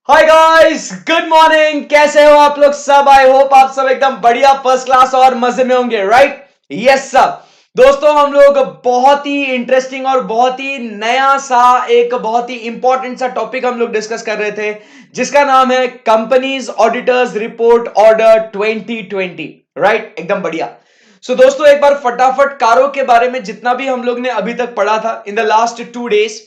Hi guys, good morning. कैसे हो आप लोग सब? आई होप आप सब एकदम बढ़िया, फर्स्ट क्लास और मजे में होंगे, राइट? Yes sir. दोस्तों, हम लोग बहुत ही इंटरेस्टिंग और बहुत ही नया सा एक बहुत ही इंपॉर्टेंट सा टॉपिक हम लोग डिस्कस कर रहे थे, जिसका नाम है companies auditors report order 2020। Right, एकदम बढ़िया। दोस्तों, एक बार फटाफट कारों के बारे में जितना भी हम लोग ने अभी तक पढ़ा था इन द लास्ट 2 डेज,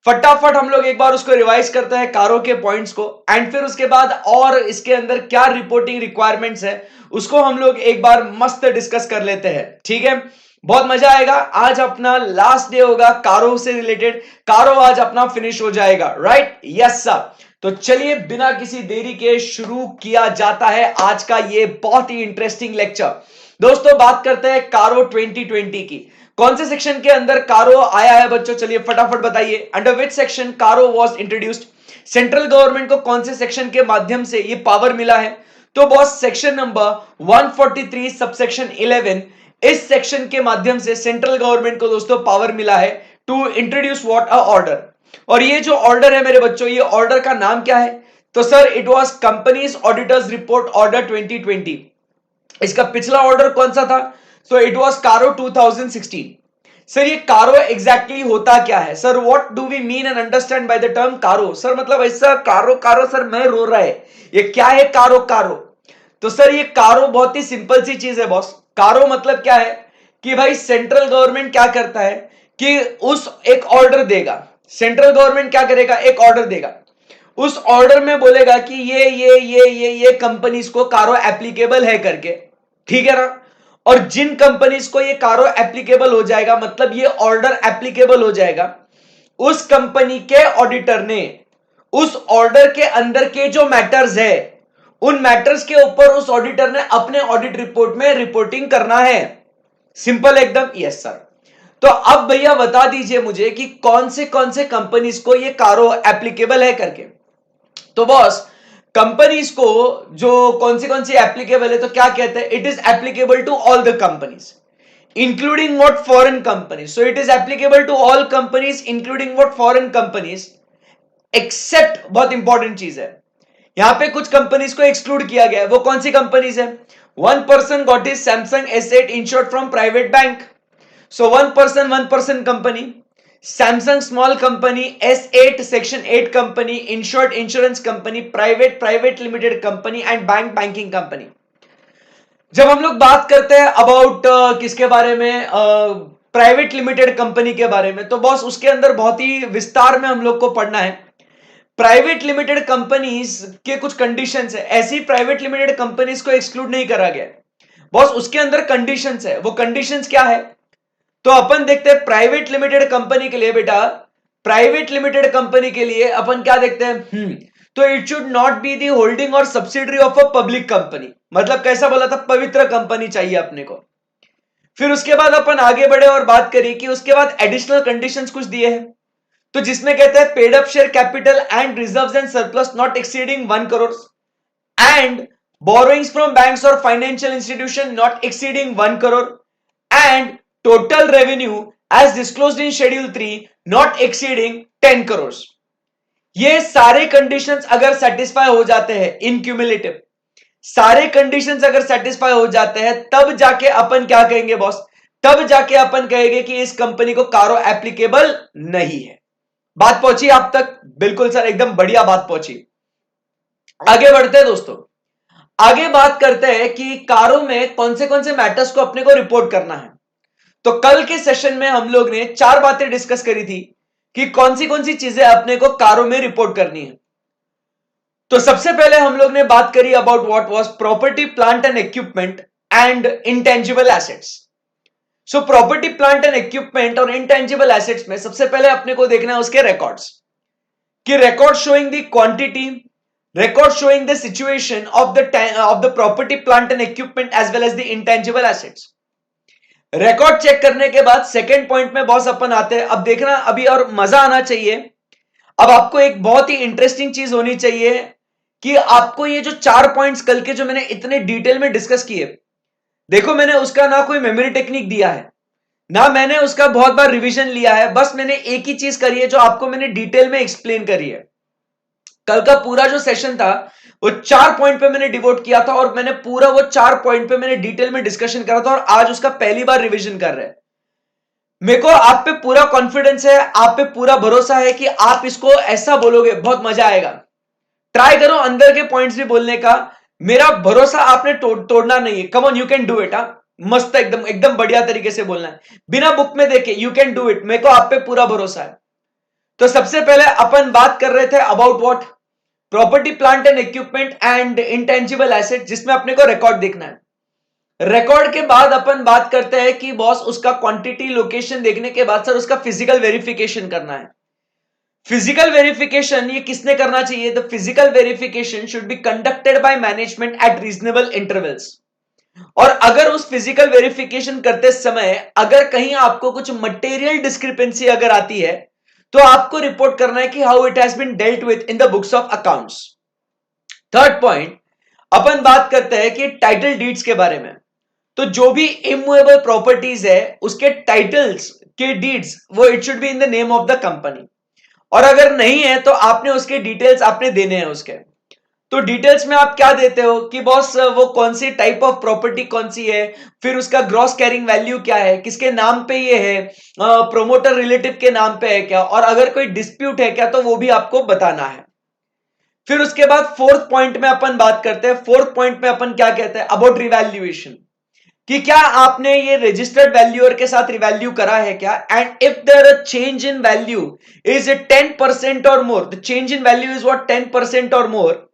फटाफट हम लोग एक बार उसको रिवाइज करते हैं, कारों के पॉइंट्स को, एंड फिर उसके बाद और इसके अंदर क्या रिपोर्टिंग रिक्वायरमेंट्स है उसको हम लोग एक बार मस्त डिस्कस कर लेते हैं। ठीक है, बहुत मजा आएगा। आज अपना लास्ट डे होगा कारों से रिलेटेड। कारों आज अपना फिनिश हो जाएगा, राइट? Yes sir. तो चलिए बिना किसी देरी के शुरू किया जाता है आज का ये बहुत ही इंटरेस्टिंग लेक्चर। दोस्तों, बात करते हैं कारो 2020 की। कौन से सेक्शन के अंदर कारो आया है बच्चों? चलिए फटाफट बताइए। अंडर विच सेक्शन कारो वाज इंट्रोड्यूस्ड? सेंट्रल गवर्नमेंट को कौन से सेक्शन के माध्यम से ये पावर मिला है? तो बॉस, सेक्शन नंबर 143 सबसेक्शन 11, इस सेक्शन के माध्यम से सेंट्रल गवर्नमेंट को दोस्तों पावर मिला है to introduce what a order. और ये जो ऑर्डर है मेरे बच्चों, ये ऑर्डर का नाम क्या है? तो sir, it was companies auditors report order 2020। इसका पिछला ऑर्डर कौन सा था? सो इट वाज कारो 2016। सर, ये कारो एग्जैक्टली होता क्या है? Sir, what do we mean and understand by the term CARO? Sir, मतलब ऐसा कारो कारो सर मैं रो रहा है, ये क्या है कारो कारो? तो सर, ये कारो बहुत ही सिंपल सी चीज है बॉस। कारो मतलब क्या है कि भाई सेंट्रल गवर्नमेंट क्या करता है कि उस एक ऑर्डर देगा। सेंट्रल गवर्नमेंट क्या करेगा? एक ऑर्डर देगा। उस ऑर्डर में बोलेगा कि ये कंपनीज को कारो एप्लीकेबल है करके। ठीक है ना? और जिन कंपनीज को ये कारो एप्लीकेबल हो जाएगा, मतलब ये ऑर्डर एप्लीकेबल हो जाएगा, उस कंपनी के ऑडिटर ने उस ऑर्डर के अंदर के जो मैटर्स है, उन मैटर्स के ऊपर उस ऑडिटर ने अपने ऑडिट रिपोर्ट में रिपोर्टिंग करना है। सिंपल एकदम। Yes sir. तो अब भैया बता दीजिए मुझे कि कौन से कंपनीज को ये कारो एप्लीकेबल है करके। तो बॉस, कंपनीज को जो कौन सी एप्लीकेबल है, तो क्या कहते हैं? It is applicable to all the companies including what foreign companies. So it is applicable to all companies including what foreign companies, except, बहुत इंपॉर्टेंट चीज है, यहां पे कुछ कंपनीज को एक्सक्लूड किया गया है। वो कौन सी कंपनीज है? One person got is Samsung asset insured from private bank. So one person company, Samsung small company, S8 section 8 company, insured insurance company, private limited company and banking company. जब हम लोग बात करते हैं अबाउट किसके बारे में, प्राइवेट लिमिटेड कंपनी के बारे में, तो बॉस उसके अंदर बहुत ही विस्तार में हम लोग को पढ़ना है। प्राइवेट लिमिटेड कंपनीज के कुछ कंडीशंस है, ऐसी प्राइवेट लिमिटेड कंपनीज को एक्सक्लूड नहीं करा गया बॉस, उसके अंदर कंडीशंस है। वो कंडीशंस क्या है? तो अपन देखते हैं प्राइवेट लिमिटेड कंपनी के लिए बेटा, प्राइवेट लिमिटेड कंपनी के लिए अपन क्या देखते हैं? तो it should not be the holding or subsidiary of a public company. मतलब कैसा बोला था? पवित्र कंपनी चाहिए अपने को। फिर उसके बाद अपन आगे बढ़े और बात करी कि उसके बाद एडिशनल कंडीशंस कुछ दिए हैं, तो जिसमें कहते हैं paid up share capital and reserves and surplus not exceeding 1 crore, and borrowings from banks or financial institution not exceeding 1 crore, and total revenue as disclosed in schedule 3 not exceeding 10 crores। ये सारे conditions अगर satisfy हो जाते हैं इन cumulative, सारे conditions अगर satisfy हो जाते हैं, तब जाके अपन क्या कहेंगे बॉस? तब जाके अपन कहेंगे कि इस कंपनी को कारो एप्लीकेबल नहीं है। बात पहुंची आप तक? बिल्कुल सर, एकदम बढ़िया बात पहुंची। आगे बढ़ते हैं दोस्तों। आगे बात करते हैं कि कारों में कौन से मैटर्स को अपने को रिपोर्ट करना है। तो कल के सेशन में हम लोग ने 4 बातें डिस्कस करी थी कि कौन सी चीजें अपने को कारों में रिपोर्ट करनी है। तो सबसे पहले हम लोग ने बात करी about what was property plant and equipment and intangible assets. So property plant and equipment और इंटेंजिबल एसेट्स में सबसे पहले अपने को देखना है उसके रिकॉर्ड्स, कि record showing the quantity, record showing the situation of the property plant and equipment as well as the intangible assets। Record check करने के बाद सेकंड पॉइंट में बॉस अपन आते हैं। अब देखना, अभी और मजा आना चाहिए। अब आपको एक बहुत ही इंटरेस्टिंग चीज होनी चाहिए कि आपको ये जो 4 पॉइंट्स कल के जो मैंने इतने डिटेल में डिस्कस किए, देखो मैंने उसका ना कोई मेमोरी टेक्निक दिया है, ना मैंने उसका बहुत बार रिवीजन लिया है, बस मैंने एक ही चीज करी है जो आपको मैंने डिटेल में एक्सप्लेन करी है। कल का पूरा जो सेशन था वो 4 पॉइंट पे मैंने डिवोट किया था और मैंने पूरा वो 4 पॉइंट पे मैंने डिटेल में डिस्कशन करा था और आज उसका पहली बार रिवीजन कर रहे हैं। मेरे को आप पे पूरा कॉन्फिडेंस है, आप पे पूरा भरोसा है कि आप इसको ऐसा बोलोगे, बहुत मजा आएगा। ट्राई करो अंदर के पॉइंट्स भी बोलने का, मेरा भरोसा आपने तोड़ना नहीं है। Come on, you can do it. मस्त, एकदम एकदम बढ़िया तरीके से बोलना है, बिना बुक में देखे। यू कैन डू इट, मेरे को आप पे पूरा भरोसा है। तो सबसे पहले अपन बात कर रहे थे about what, property plant and equipment and intangible asset, जिसमें अपने को रिकॉर्ड देखना है। रिकॉर्ड के बाद अपन बात करते हैं कि बॉस उसका क्वांटिटी लोकेशन देखने के बाद सर उसका फिजिकल वेरिफिकेशन करना है। फिजिकल वेरिफिकेशन ये किसने करना चाहिए? The physical verification should be conducted by management eight reasonable intervals. और अगर उस फिजिकल वेरिफिकेशन करते समय अगर कहीं आपको कुछ मटेरियल डिस्क्रिपेंसी अगर आती है तो आपको रिपोर्ट करना है कि how it has been dealt with in the books of accounts. Third point, अपन बात करते हैं कि टाइटल डीड्स के बारे में। तो जो भी इमूवेबल प्रॉपर्टीज है उसके टाइटल्स के डीड्स वो it should be in the name of the company, और अगर नहीं है तो आपने उसके डिटेल्स आपने देने हैं उसके। तो डिटेल्स में आप क्या देते हो कि बॉस वो कौन सी टाइप ऑफ प्रॉपर्टी कौन सी है, फिर उसका ग्रॉस कैरिंग वैल्यू क्या है, किसके नाम पे ये है, प्रोमोटर रिलेटिव के नाम पे है क्या, और अगर कोई डिस्प्यूट है क्या तो वो भी आपको बताना है। फिर उसके बाद फोर्थ पॉइंट में अपन बात करते हैं। फोर्थ पॉइंट में अपन क्या कहते हैं अबाउट रिवैल्यूएशन, कि क्या आपने ये रजिस्टर्ड वैल्यूअर के साथ रिवैल्यू करा है क्या, and if there a change in value is 10% or more, the change in value is what 10% or मोर,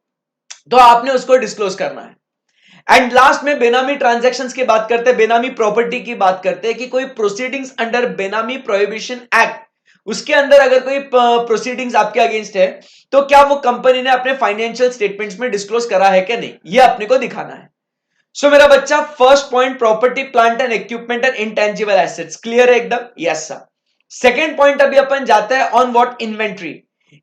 तो आपने उसको डिस्क्लोज करना है। एंड लास्ट में बेनामी ट्रांजैक्शंस की बात करते हैं, बेनामी प्रॉपर्टी की बात करते हैं कि कोई प्रोसीडिंग्स अंडर बेनामी प्रोहिबिशन एक्ट, उसके अंदर अगर कोई प्रोसीडिंग्स आपके अगेंस्ट है तो क्या वो कंपनी ने अपने फाइनेंशियल स्टेटमेंट्स में डिस्क्लोज करा है क्या नहीं, ये अपने को दिखाना है। सो मेरा बच्चा, first point property plant and equipment and intangible assets clear है एकदम? Yes sir. सेकेंड पॉइंट अभी अपन जाते हैं ऑन व्हाट, इन्वेंट्री।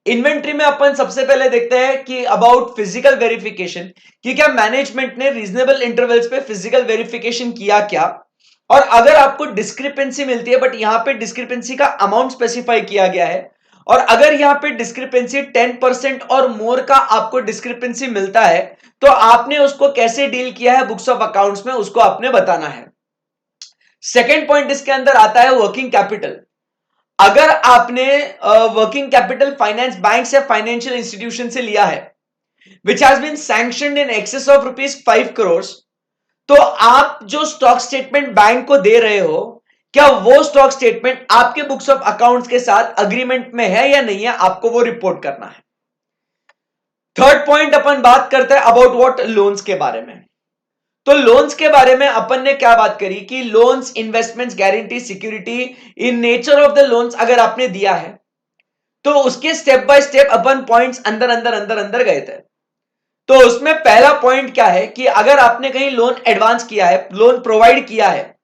इन्वेंट्री में अपन सबसे पहले देखते हैं कि अबाउट फिजिकल वेरिफिकेशन, कि क्या मैनेजमेंट ने रीजनेबल इंटरवल्स पे फिजिकल वेरिफिकेशन किया क्या, और अगर आपको डिस्क्रिपेंसी मिलती है बट यहां पे डिस्क्रिपेंसी का अमाउंट स्पेसिफाई किया गया है, और अगर यहां पे डिस्क्रिपेंसी 10% और मोर का आपको डिस्क्रिपेंसी मिलता है तो आपने उसको कैसे डील किया है बुक्स ऑफ अकाउंट्स में, उसको आपने बताना है। सेकेंड पॉइंट इसके अंदर आता है वर्किंग कैपिटल। अगर आपने वर्किंग कैपिटल फाइनेंस बैंक से, फाइनेंशियल इंस्टीट्यूशन से लिया है which has been sanctioned in excess of ₹5 crore, तो आप जो स्टॉक स्टेटमेंट बैंक को दे रहे हो क्या वो स्टॉक स्टेटमेंट आपके बुक्स ऑफ अकाउंट्स के साथ अग्रीमेंट में है या नहीं है, आपको वो रिपोर्ट करना है। थर्ड पॉइंट अपन बात करते हैं अबाउट व्हाट, लोन्स के बारे में। तो लोन्स के बारे में अपन ने क्या बात करी कि loans, investments, guarantee, security, in nature of the loans अगर आपने दिया है तो उसके step by step upon points अंदर अंदर अंदर अंदर गए थे। तो उसमें पहला पॉइंट क्या है कि अगर आपने कहीं लोन एडवांस किया है, लोन प्रोवाइड किया है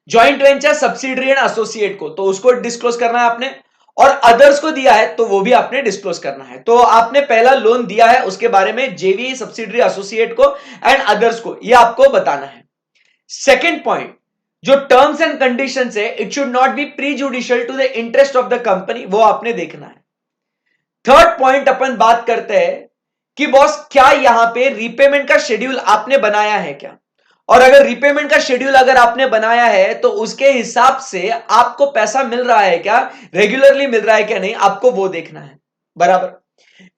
joint venture, subsidiary and associate को, तो उसको डिस्क्लोज करना है आपने, और अदर्स को दिया है तो वो भी आपने डिस्क्लोज करना है। तो आपने पहला लोन दिया है उसके बारे में, जेवी, सब्सिडरी, एसोसिएट को एंड अदर्स को, ये आपको बताना है। सेकेंड पॉइंट, जो टर्म्स एंड कंडीशंस है, it should not be prejudicial to the interest of the company, वो आपने देखना है। थर्ड पॉइंट अपन बात करते हैं कि बॉस क्या यहां पे रीपेमेंट का शेड्यूल आपने बनाया है क्या, और अगर रीपेमेंट का शेड्यूल अगर आपने बनाया है तो उसके हिसाब से आपको पैसा मिल रहा है क्या, रेगुलरली मिल रहा है क्या नहीं, आपको वो देखना है। बराबर।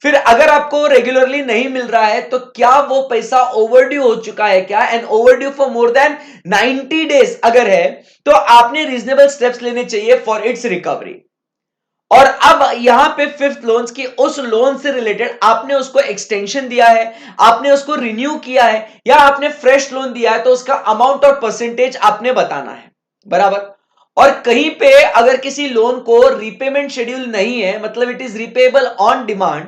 फिर अगर आपको रेगुलरली नहीं मिल रहा है तो क्या वो पैसा ओवरड्यू हो चुका है क्या, and overdue for more then 90 days अगर है तो आपने रीजनेबल स्टेप्स लेने चाहिए फॉर इट्स रिकवरी। और अब यहां पे फिफ्थ लोन्स की, उस लोन से रिलेटेड आपने उसको एक्सटेंशन दिया है, आपने उसको रिन्यू किया है, या आपने फ्रेश लोन दिया है तो उसका अमाउंट और परसेंटेज आपने बताना है। बराबर। और कहीं पे अगर किसी लोन को रीपेमेंट शेड्यूल नहीं है, मतलब it is repayable on demand,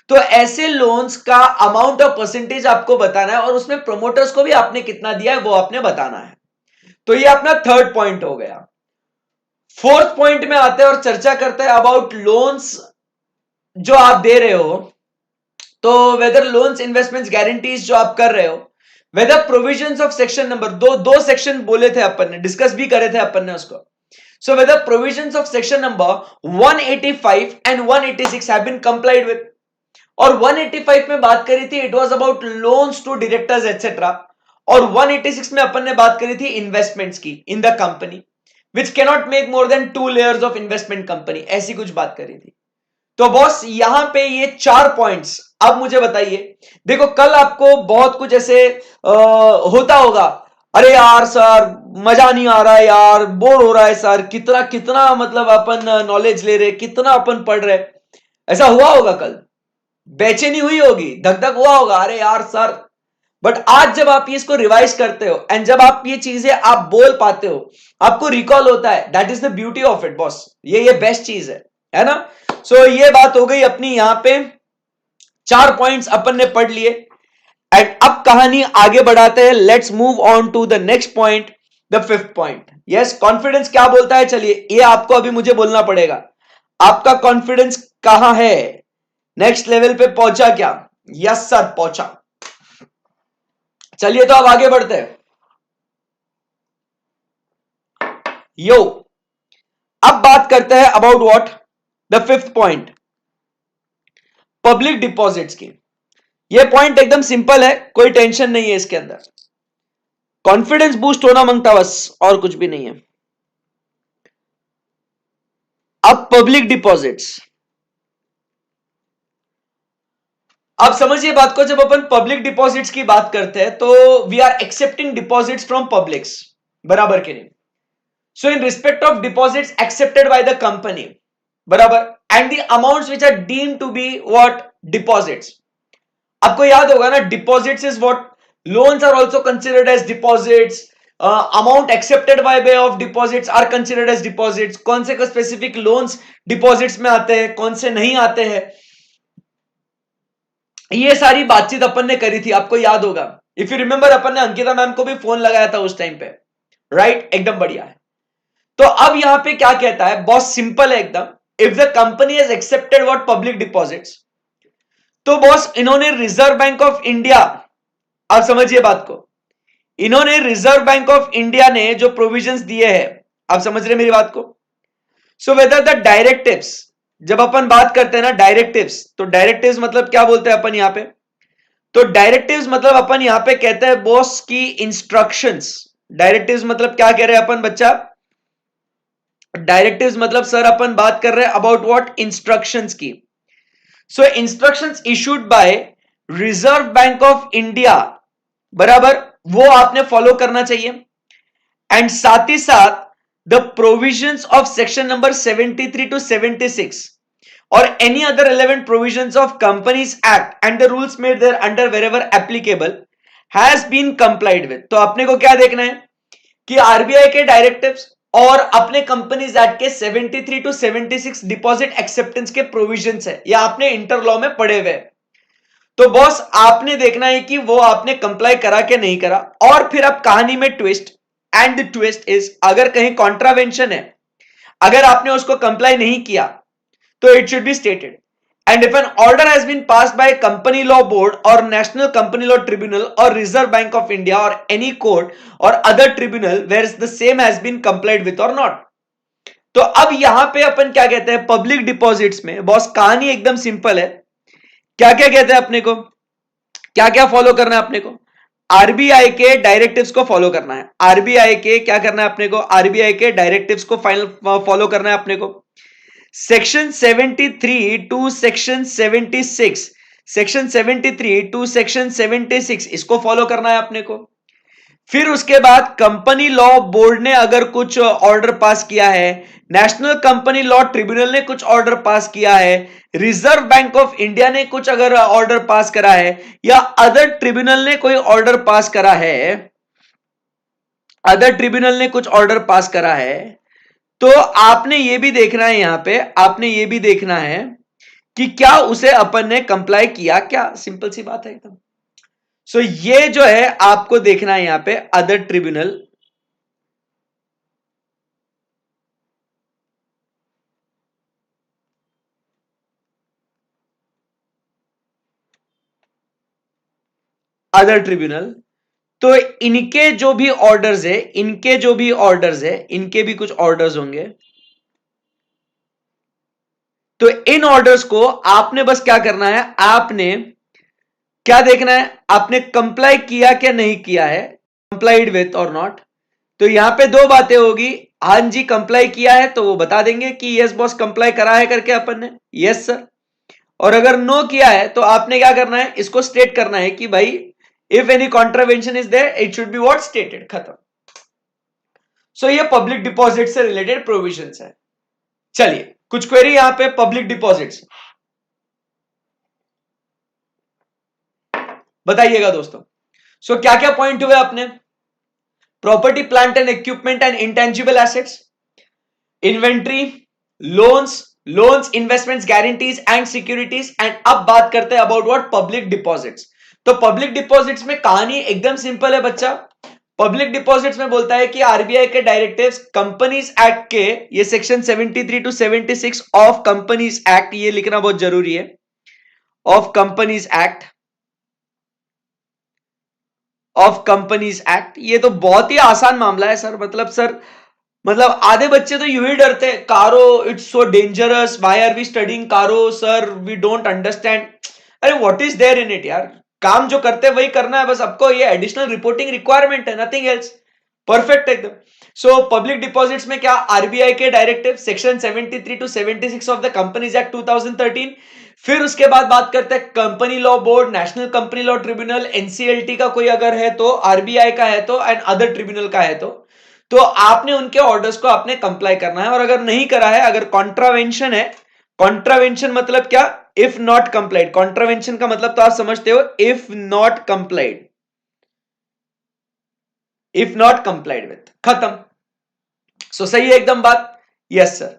तो ऐसे लोन्स का अमाउंट और परसेंटेज आपको बताना है, और उसमें प्रोमोटर्स को भी आपने कितना दिया है वो आपने बताना है। तो ये अपना थर्ड पॉइंट हो गया। फोर्थ पॉइंट में आते हैं और चर्चा करते हैं अबाउट लोन्स जो आप दे रहे हो, तो वेदर लोन्स, इन्वेस्टमेंट्स, गारंटीज जो आप कर रहे हो, whether provisions of section number दो सेक्शन बोले थे अपन ने, डिस्कस भी करे थे अपन ने उसको। So whether provisions of section number 185 and 186 have been complied with, और 185 में बात करी थी it was about loans to directors etcetera, और 186 में अपन ने बात करी थी इन्वेस्टमेंट्स की in the company which cannot make more than 2 layers of investment company, ऐसी कुछ बात करी थी। तो बॉस यहां पे ये 4 पॉइंट्स, अब मुझे बताइए, देखो कल आपको बहुत कुछ ऐसे होता होगा, अरे यार सर मजा नहीं आ रहा है यार, बोर हो रहा है सर, कितना कितना मतलब अपन नॉलेज ले रहे, कितना अपन पढ़ रहे, ऐसा हुआ होगा कल, बेचैनी हुई होगी, धक धक हुआ होगा, अरे यार सर। बट आज जब आप ये इसको रिवाइज करते हो एंड जब आप ये चीजें आप बोल पाते हो, आपको रिकॉल होता है, that is the beauty of it boss, ये बेस्ट चीज है ना। सो ये बात हो गई अपनी, यहां पे 4 पॉइंट्स अपन ने पढ़ लिए एंड अब कहानी आगे बढ़ाते हैं, let's move on to the next point, the 5th point. Yes, confidence क्या बोलता है, चलिए ये आपको अभी मुझे बोलना पड़ेगा, आपका कॉन्फिडेंस कहां है, नेक्स्ट लेवल पे पहुंचा क्या? यस सर पहुंचा। चलिए तो अब आगे बढ़ते हैं। यो, अब बात करते हैं about what, the 5th point, public deposits की। ये पॉइंट एकदम सिंपल है, कोई टेंशन नहीं है इसके अंदर, कॉन्फिडेंस बूस्ट होना मांगता बस, और कुछ भी नहीं है। अब पब्लिक डिपॉजिट्स, अब समझिए बात को, जब अपन पब्लिक डिपॉजिट्स की बात करते हैं तो we are accepting deposits from publics, बराबर के नहीं। So in respect of deposits accepted by the company, बराबर, and the amounts which are deemed to be what, deposits. आपको याद होगा ना, deposits is what, loans are also considered as deposits, amount accepted by way of deposits are considered as deposits. कौन से specific loans deposits में आते हैं, कौन से नहीं आते हैं, ये सारी बातचीत अपन ने करी थी, आपको याद होगा। इफ यू रिमेंबर, अपन ने अंकिता मैम को भी फोन लगाया था उस टाइम पे, राइट, एकदम बढ़िया है। तो अब यहां पे क्या कहता है, बहुत सिंपल है एकदम, if the company has accepted what, public deposits, तो बॉस इन्होंने रिजर्व बैंक ऑफ इंडिया, आप समझिए बात को, इन्होंने रिजर्व बैंक ऑफ इंडिया ने जो प्रोविजंस दिए हैं, आप समझ रहे मेरी बात को। सो वेदर द डायरेक्टिव्स, जब अपन बात करते हैं ना डायरेक्टिव्स, तो डायरेक्टिव्स मतलब क्या बोलते हैं अपन यहां पे, तो डायरेक्टिव्स मतलब अपन यहां पे कहते हैं बॉस की इंस्ट्रक्शंस। डायरेक्टिव्स मतलब क्या कह रहे हैं अपन बच्चा, डायरेक्टिव्स मतलब सर अपन बात कर रहे हैं अबाउट व्हाट, इंस्ट्रक्शंस की। So instructions issued by reserve bank of India, बराबर, वो आपने फॉलो करना चाहिए। एंड साथ ही साथ the provisions of section number 73 to 76 or any other relevant provisions of Companies Act and the rules made there under wherever applicable has been complied with। तो अपने को क्या देखना है कि आरबीआई के डायरेक्टिव्स और अपने कंपनीज एक्ट के 73 to 76 डिपॉजिट एक्सेप्टेंस के प्रोविजंस है, या आपने इंटर लॉ में पढ़े हुए। तो बॉस आपने देखना है कि वो आपने कंप्लाई करा के नहीं करा, और फिर अब कहानी में twist, and the twist is, अगर कहीं कॉन्ट्रावेंशन है, अगर आपने उसको कंप्लाई नहीं किया, तो it should be stated. And if an order has been passed by company law board और नेशनल कंपनी लॉ ट्रिब्यूनल और रिजर्व बैंक ऑफ इंडिया और एनी कोर्ट और other tribunal where the same has been complied with और not. तो अब यहां पे अपन क्या कहते हैं, पब्लिक डिपॉजिट्स में बॉस कहानी एकदम सिंपल है, क्या क्या कहते हैं अपने को, क्या क्या फॉलो करना है अपने को, आरबीआई के डायरेक्टिव्स को फॉलो करना है, आरबीआई के क्या करना है अपने को, आरबीआई के डायरेक्टिव्स को फाइनल फॉलो करना है अपने को। Section 73 to section 76, section 73 to section 76 इसको फॉलो करना है अपने को। फिर उसके बाद कंपनी लॉ बोर्ड ने अगर कुछ ऑर्डर पास किया है, नेशनल कंपनी लॉ ट्रिब्यूनल ने कुछ ऑर्डर पास किया है, रिजर्व बैंक ऑफ इंडिया ने कुछ अगर ऑर्डर पास करा है, या अदर ट्रिब्यूनल ने कोई ऑर्डर पास करा है, अदर ट्रिब्यूनल ने कुछ ऑर्डर पास करा है, तो आपने ये भी देखना है, यहां पे आपने ये भी देखना है कि क्या उसे अपन ने कंप्लाई किया क्या, सिंपल सी बात है एकदम। सो ये जो है आपको देखना है यहां पे, अदर ट्रिब्यूनल, अदर ट्रिब्यूनल, तो इनके जो भी ऑर्डर्स है, इनके जो भी ऑर्डर्स है, इनके भी कुछ ऑर्डर्स होंगे, तो इन ऑर्डर्स को आपने बस क्या करना है, आपने क्या देखना है, आपने कंप्लाई किया क्या नहीं किया है, कंप्लाइड विथ और नॉट। तो यहां पे दो बातें होगी, हाँ जी कंप्लाई किया है तो वो बता देंगे कि यस बॉस कंप्लाई करा है करके अपन ने, यस सर। और अगर नो किया है तो आपने क्या करना है, इसको स्टेट करना है कि भाई if any contravention is there it should be what stated, खत्म। सो ये पब्लिक डिपॉजिट से रिलेटेड प्रोविजंस है। चलिए कुछ क्वेरी यहां पे पब्लिक डिपॉजिट्स बताइएगा दोस्तों। सो क्या क्या पॉइंट हुए अपने, property plant and equipment and intangible assets, inventory, loans, loans investments guarantees and securities. And अब बात करते हैं अबाउट व्हाट, पब्लिक डिपॉजिट्स। तो पब्लिक डिपॉजिट्स में कहानी एकदम सिंपल है बच्चा। पब्लिक डिपॉजिट्स में बोलता है कि आरबीआई के डायरेक्टिव्स कंपनीज एक्ट के, ये section 73 to 76 of companies act, ये लिखना बहुत जरूरी है, of companies act, of companies act. ये तो बहुत ही आसान मामला है सर, मतलब सर, मतलब आधे बच्चे तो यूं ही डरते हैं, CARO it's so dangerous, why are we studying CARO sir, we don't understand. अरे what is there in it यार, काम जो करते हैं वही करना है बस, आपको ये एडिशनल रिपोर्टिंग रिक्वायरमेंट है, नथिंग एल्स, परफेक्ट एकदम। सो पब्लिक डिपॉजिट्स में क्या, आरबीआई के directive section 73 to 76 of the companies act 2013। फिर उसके बाद बात करते हैं company law board, national company law tribunal, NCLT का कोई अगर है तो, आरबीआई का है तो, एंड अदर ट्रिब्यूनल का है तो आपने उनके ऑर्डर्स को आपने कंप्लाई करना है। और अगर नहीं करा है, अगर कॉन्ट्रावेंशन है, कॉन्ट्रावेंशन मतलब क्या, इफ नॉट कंप्लाइड, कॉन्ट्रावेंशन का मतलब तो आप समझते हो, if not complied, if not complied with, खत्म। सो सही है एकदम बात, यस सर।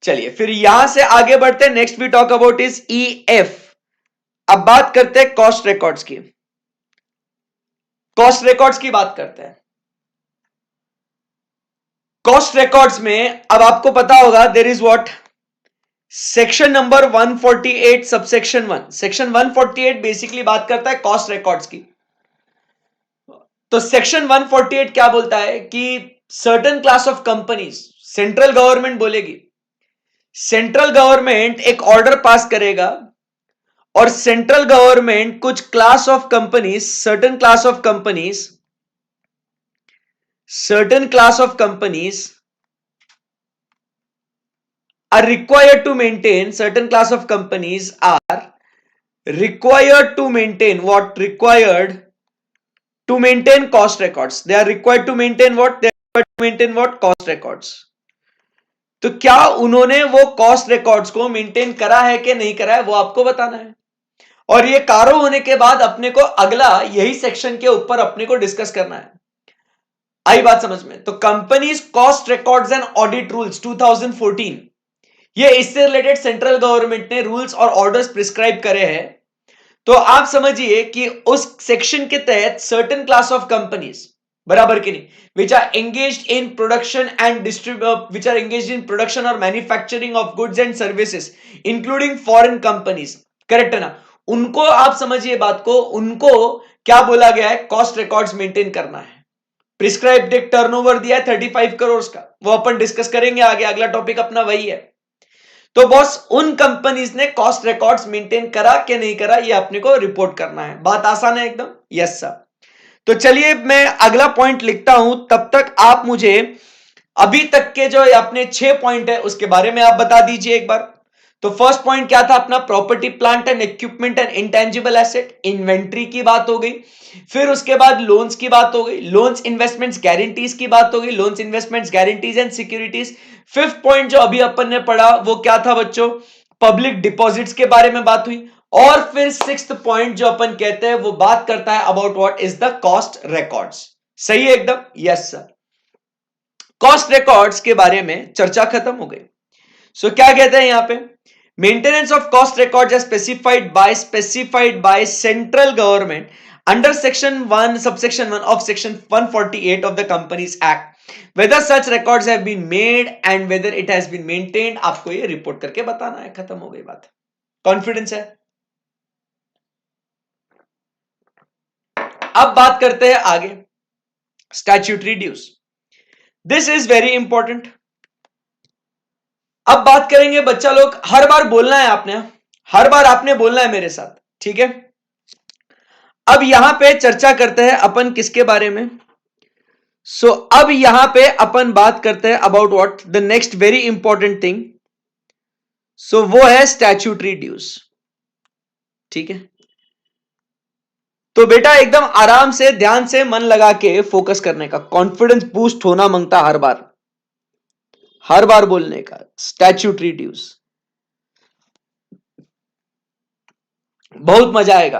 चलिए फिर यहां से आगे बढ़ते हैं, next we talk about is E F. अब बात करते हैं कॉस्ट रिकॉर्ड्स की, कॉस्ट रिकॉर्ड्स की बात करते हैं। कॉस्ट रिकॉर्ड्स में अब आपको पता होगा there is what, section number 148 subsection 1, section 148 basically बात करता है कॉस्ट रिकॉर्ड्स की। तो सेक्शन 148 क्या बोलता है कि certain class of companies, central government बोलेगी, सेंट्रल गवर्नमेंट एक ऑर्डर पास करेगा और सेंट्रल गवर्नमेंट कुछ class of companies, certain class of companies, certain class of companies are required to maintain, certain class of companies are required to maintain what, required to maintain cost records, they are required to maintain what, they are required to maintain what, cost records। तो क्या उन्होंने वो cost records को maintain करा है कि नहीं करा है, वो आपको बताना है। और ये कारो होने के बाद अपने को अगला यही सेक्शन के ऊपर अपने को डिस्कस करना है। आई बात समझ में, तो companies cost records and audit rules 2014, ये इससे रिलेटेड सेंट्रल गवर्नमेंट ने रूल्स और ऑर्डर्स प्रिस्क्राइब करे हैं। तो आप समझिए कि उस सेक्शन के तहत सर्टेन क्लास ऑफ कंपनीज, बराबर की नहीं, which are engaged in production and which are engaged in production or manufacturing of goods and services including foreign companies, correct है ना, उनको आप समझिए बात को, उनको क्या बोला गया है, कॉस्ट रिकॉर्ड्स मेंटेन करना है। प्रिस्क्राइब्ड एक टर्नओवर दिया है 35 करोड़ का, वो अपन डिस्कस करेंगे आगे, अगला टॉपिक अपना वही है। तो बॉस उन कंपनीज ने कॉस्ट रिकॉर्ड्स मेंटेन करा कि नहीं करा, ये अपने को रिपोर्ट करना है। बात आसान है एकदम, यस सर। तो चलिए मैं अगला पॉइंट लिखता हूं, तब तक आप मुझे अभी तक के जो अपने 6 पॉइंट है उसके बारे में आप बता दीजिए एक बार। तो फर्स्ट पॉइंट क्या था अपना, property plant and equipment and intangible asset, inventory की बात हो गई। फिर उसके बाद लोन्स की बात हो गई, लोन्स इन्वेस्टमेंट्स गारंटीज की बात हो गई, loans investments guarantees and securities. Fifth point जो अभी अपन ने पढ़ा वो क्या था बच्चों, पब्लिक डिपॉजिट्स के बारे में बात हुई। और फिर सिक्स्थ पॉइंट जो अपन कहते हैं वो बात करता है about what is the cost records. सही है एकदम, यस सर। कॉस्ट रिकॉर्ड्स के बारे में चर्चा खत्म हो गई। सो क्या कहते हैं यहां पे, maintenance of cost records are specified by central government under section 1 subsection 1 of section 148 of the companies act, whether such records have been made and whether it has been maintained, आपको ये रिपोर्ट करके बताना है, खत्म हो गई बात। Confidence है। अब बात करते हैं आगे, statutory dues. This is very important. अब बात करेंगे बच्चा लोग, हर बार बोलना है आपने, हर बार आपने बोलना है मेरे साथ, ठीक है। अब यहां पे चर्चा करते हैं अपन किसके बारे में। अब यहां पे अपन बात करते हैं about what the next very important thing. वो है स्टैच्यूटरी ड्यूज, ठीक है। तो बेटा एकदम आराम से ध्यान से मन लगा के फोकस करने का, कॉन्फिडेंस बूस्ट होना मांगता हर बार बोलने का स्टैच्यूटरी ड्यूज, बहुत मजा आएगा।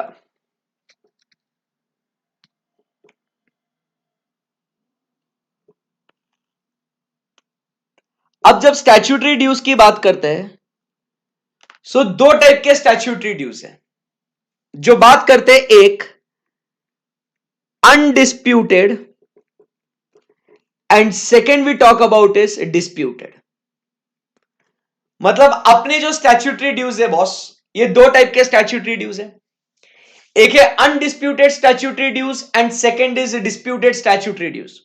अब जब स्टैच्यूटरी ड्यूज की बात करते हैं, दो टाइप के स्टैच्यूटरी ड्यूज है जो बात करते हैं, एक undisputed and second we talk about is disputed. मतलब अपने जो स्टैच्यूटरी ड्यूज है बॉस, ये दो टाइप के स्टैच्यूटरी ड्यूज है, एक है undisputed statutory dues and second is disputed statutory dues.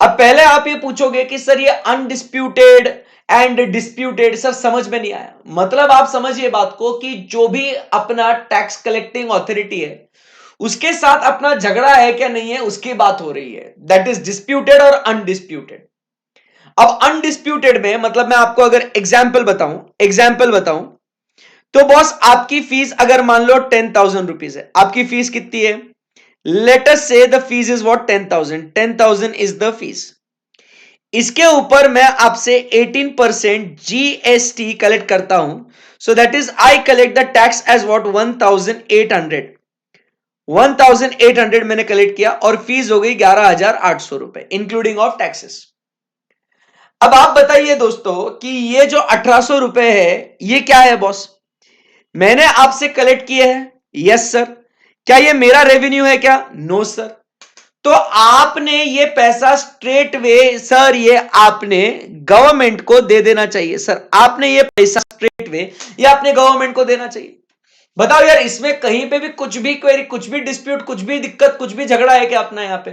अब पहले आप ये पूछोगे कि सर ये अनडिस्प्यूटेड एंड डिस्प्यूटेड सर समझ में नहीं आया। मतलब आप समझिए बात को कि जो भी अपना टैक्स कलेक्टिंग अथॉरिटी है उसके साथ अपना झगड़ा है क्या नहीं है उसकी बात हो रही है, दैट इज डिस्प्यूटेड और अनडिस्प्यूटेड। अब अनडिस्प्यूटेड में मतलब मैं आपको अगर एग्जाम्पल बताऊं तो बॉस आपकी फीस अगर मान लो 10,000 रुपीज है, आपकी फीस कितनी है, let us say the fees is what 10,000 is the fees. इसके ऊपर मैं आपसे 18% जीएसटी कलेक्ट करता हूं, so that is I collect the tax as what 1,800 मैंने कलेक्ट किया और फीस हो गई 11,800 रुपए इंक्लूडिंग ऑफ टैक्सेस। अब आप बताइए दोस्तों कि ये जो 1,800 रुपए है ये क्या है बॉस, मैंने आपसे कलेक्ट किए हैं, यस सर। क्या ये मेरा रेवेन्यू है क्या, नो सर। तो आपने ये पैसा स्ट्रेट वे सर ये आपने गवर्नमेंट को दे देना चाहिए सर, आपने ये पैसा स्ट्रेट वे ये आपने गवर्नमेंट को देना चाहिए। बताओ यार इसमें कहीं पे भी कुछ भी क्वेरी, कुछ भी डिस्प्यूट, कुछ भी दिक्कत, कुछ भी झगड़ा है क्या अपना यहाँ पे,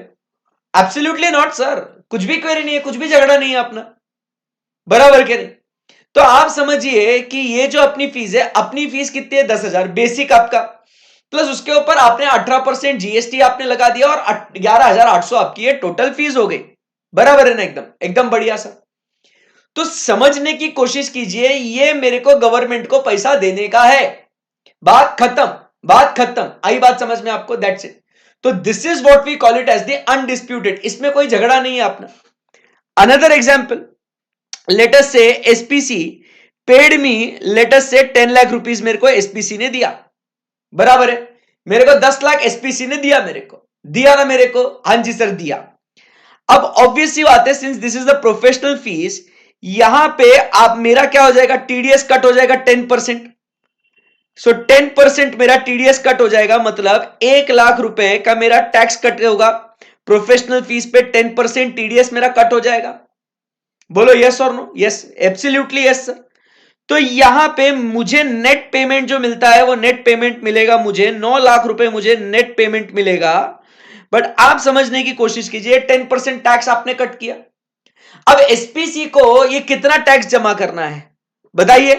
एब्सोल्युटली नॉट सर, कुछ भी क्वेरी नहीं है, कुछ भी झगड़ा नहीं है अपना, बराबर के नहीं। तो आप समझिए कि ये जो अपनी फीस है, अपनी फीस कितनी है 10,000 बेसिक आपका, प्लस उसके ऊपर आपने 18% जीएसटी आपने लगा दिया और 11,800 आपकी ये टोटल फीस हो गई, बराबर है ना, एकदम एकदम बढ़िया सा। तो समझने की कोशिश कीजिए, ये मेरे को गवर्नमेंट को पैसा देने का है, बात खत्म, बात खत्म, आई बात समझ में आपको, दैट्स इट। तो this is what we call it as the undisputed, इसमें कोई झगड़ा नहीं है अपना। अनदर एग्जांपल, लेट अस से SPC paid me, late us से 10 लाख रुपीस मेरे को एसपीसी ने दिया, बराबर है, मेरे को 10 लाख एसपीसी ने दिया, मेरे को दिया ना, मेरे को हाँ जी सर दिया। अब ऑब्वियसली बात है, since this is the professional fees, यहां पे आप मेरा क्या हो जाएगा, टीडीएस कट हो जाएगा 10%। सो 10% मेरा टीडीएस कट हो जाएगा, मतलब 1 लाख रुपए का मेरा टैक्स कट होगा, प्रोफेशनल फीस पे 10% टीडीएस मेरा कट हो जाएगा। बोलो यस और no, yes absolutely yes sir. तो यहां पे मुझे नेट पेमेंट जो मिलता है वो नेट पेमेंट मिलेगा, मुझे 9 लाख रुपए मुझे नेट पेमेंट मिलेगा। बट आप समझने की कोशिश कीजिए, 10% टैक्स आपने कट किया। अब एसपीसी को ये कितना टैक्स जमा करना है बताइए,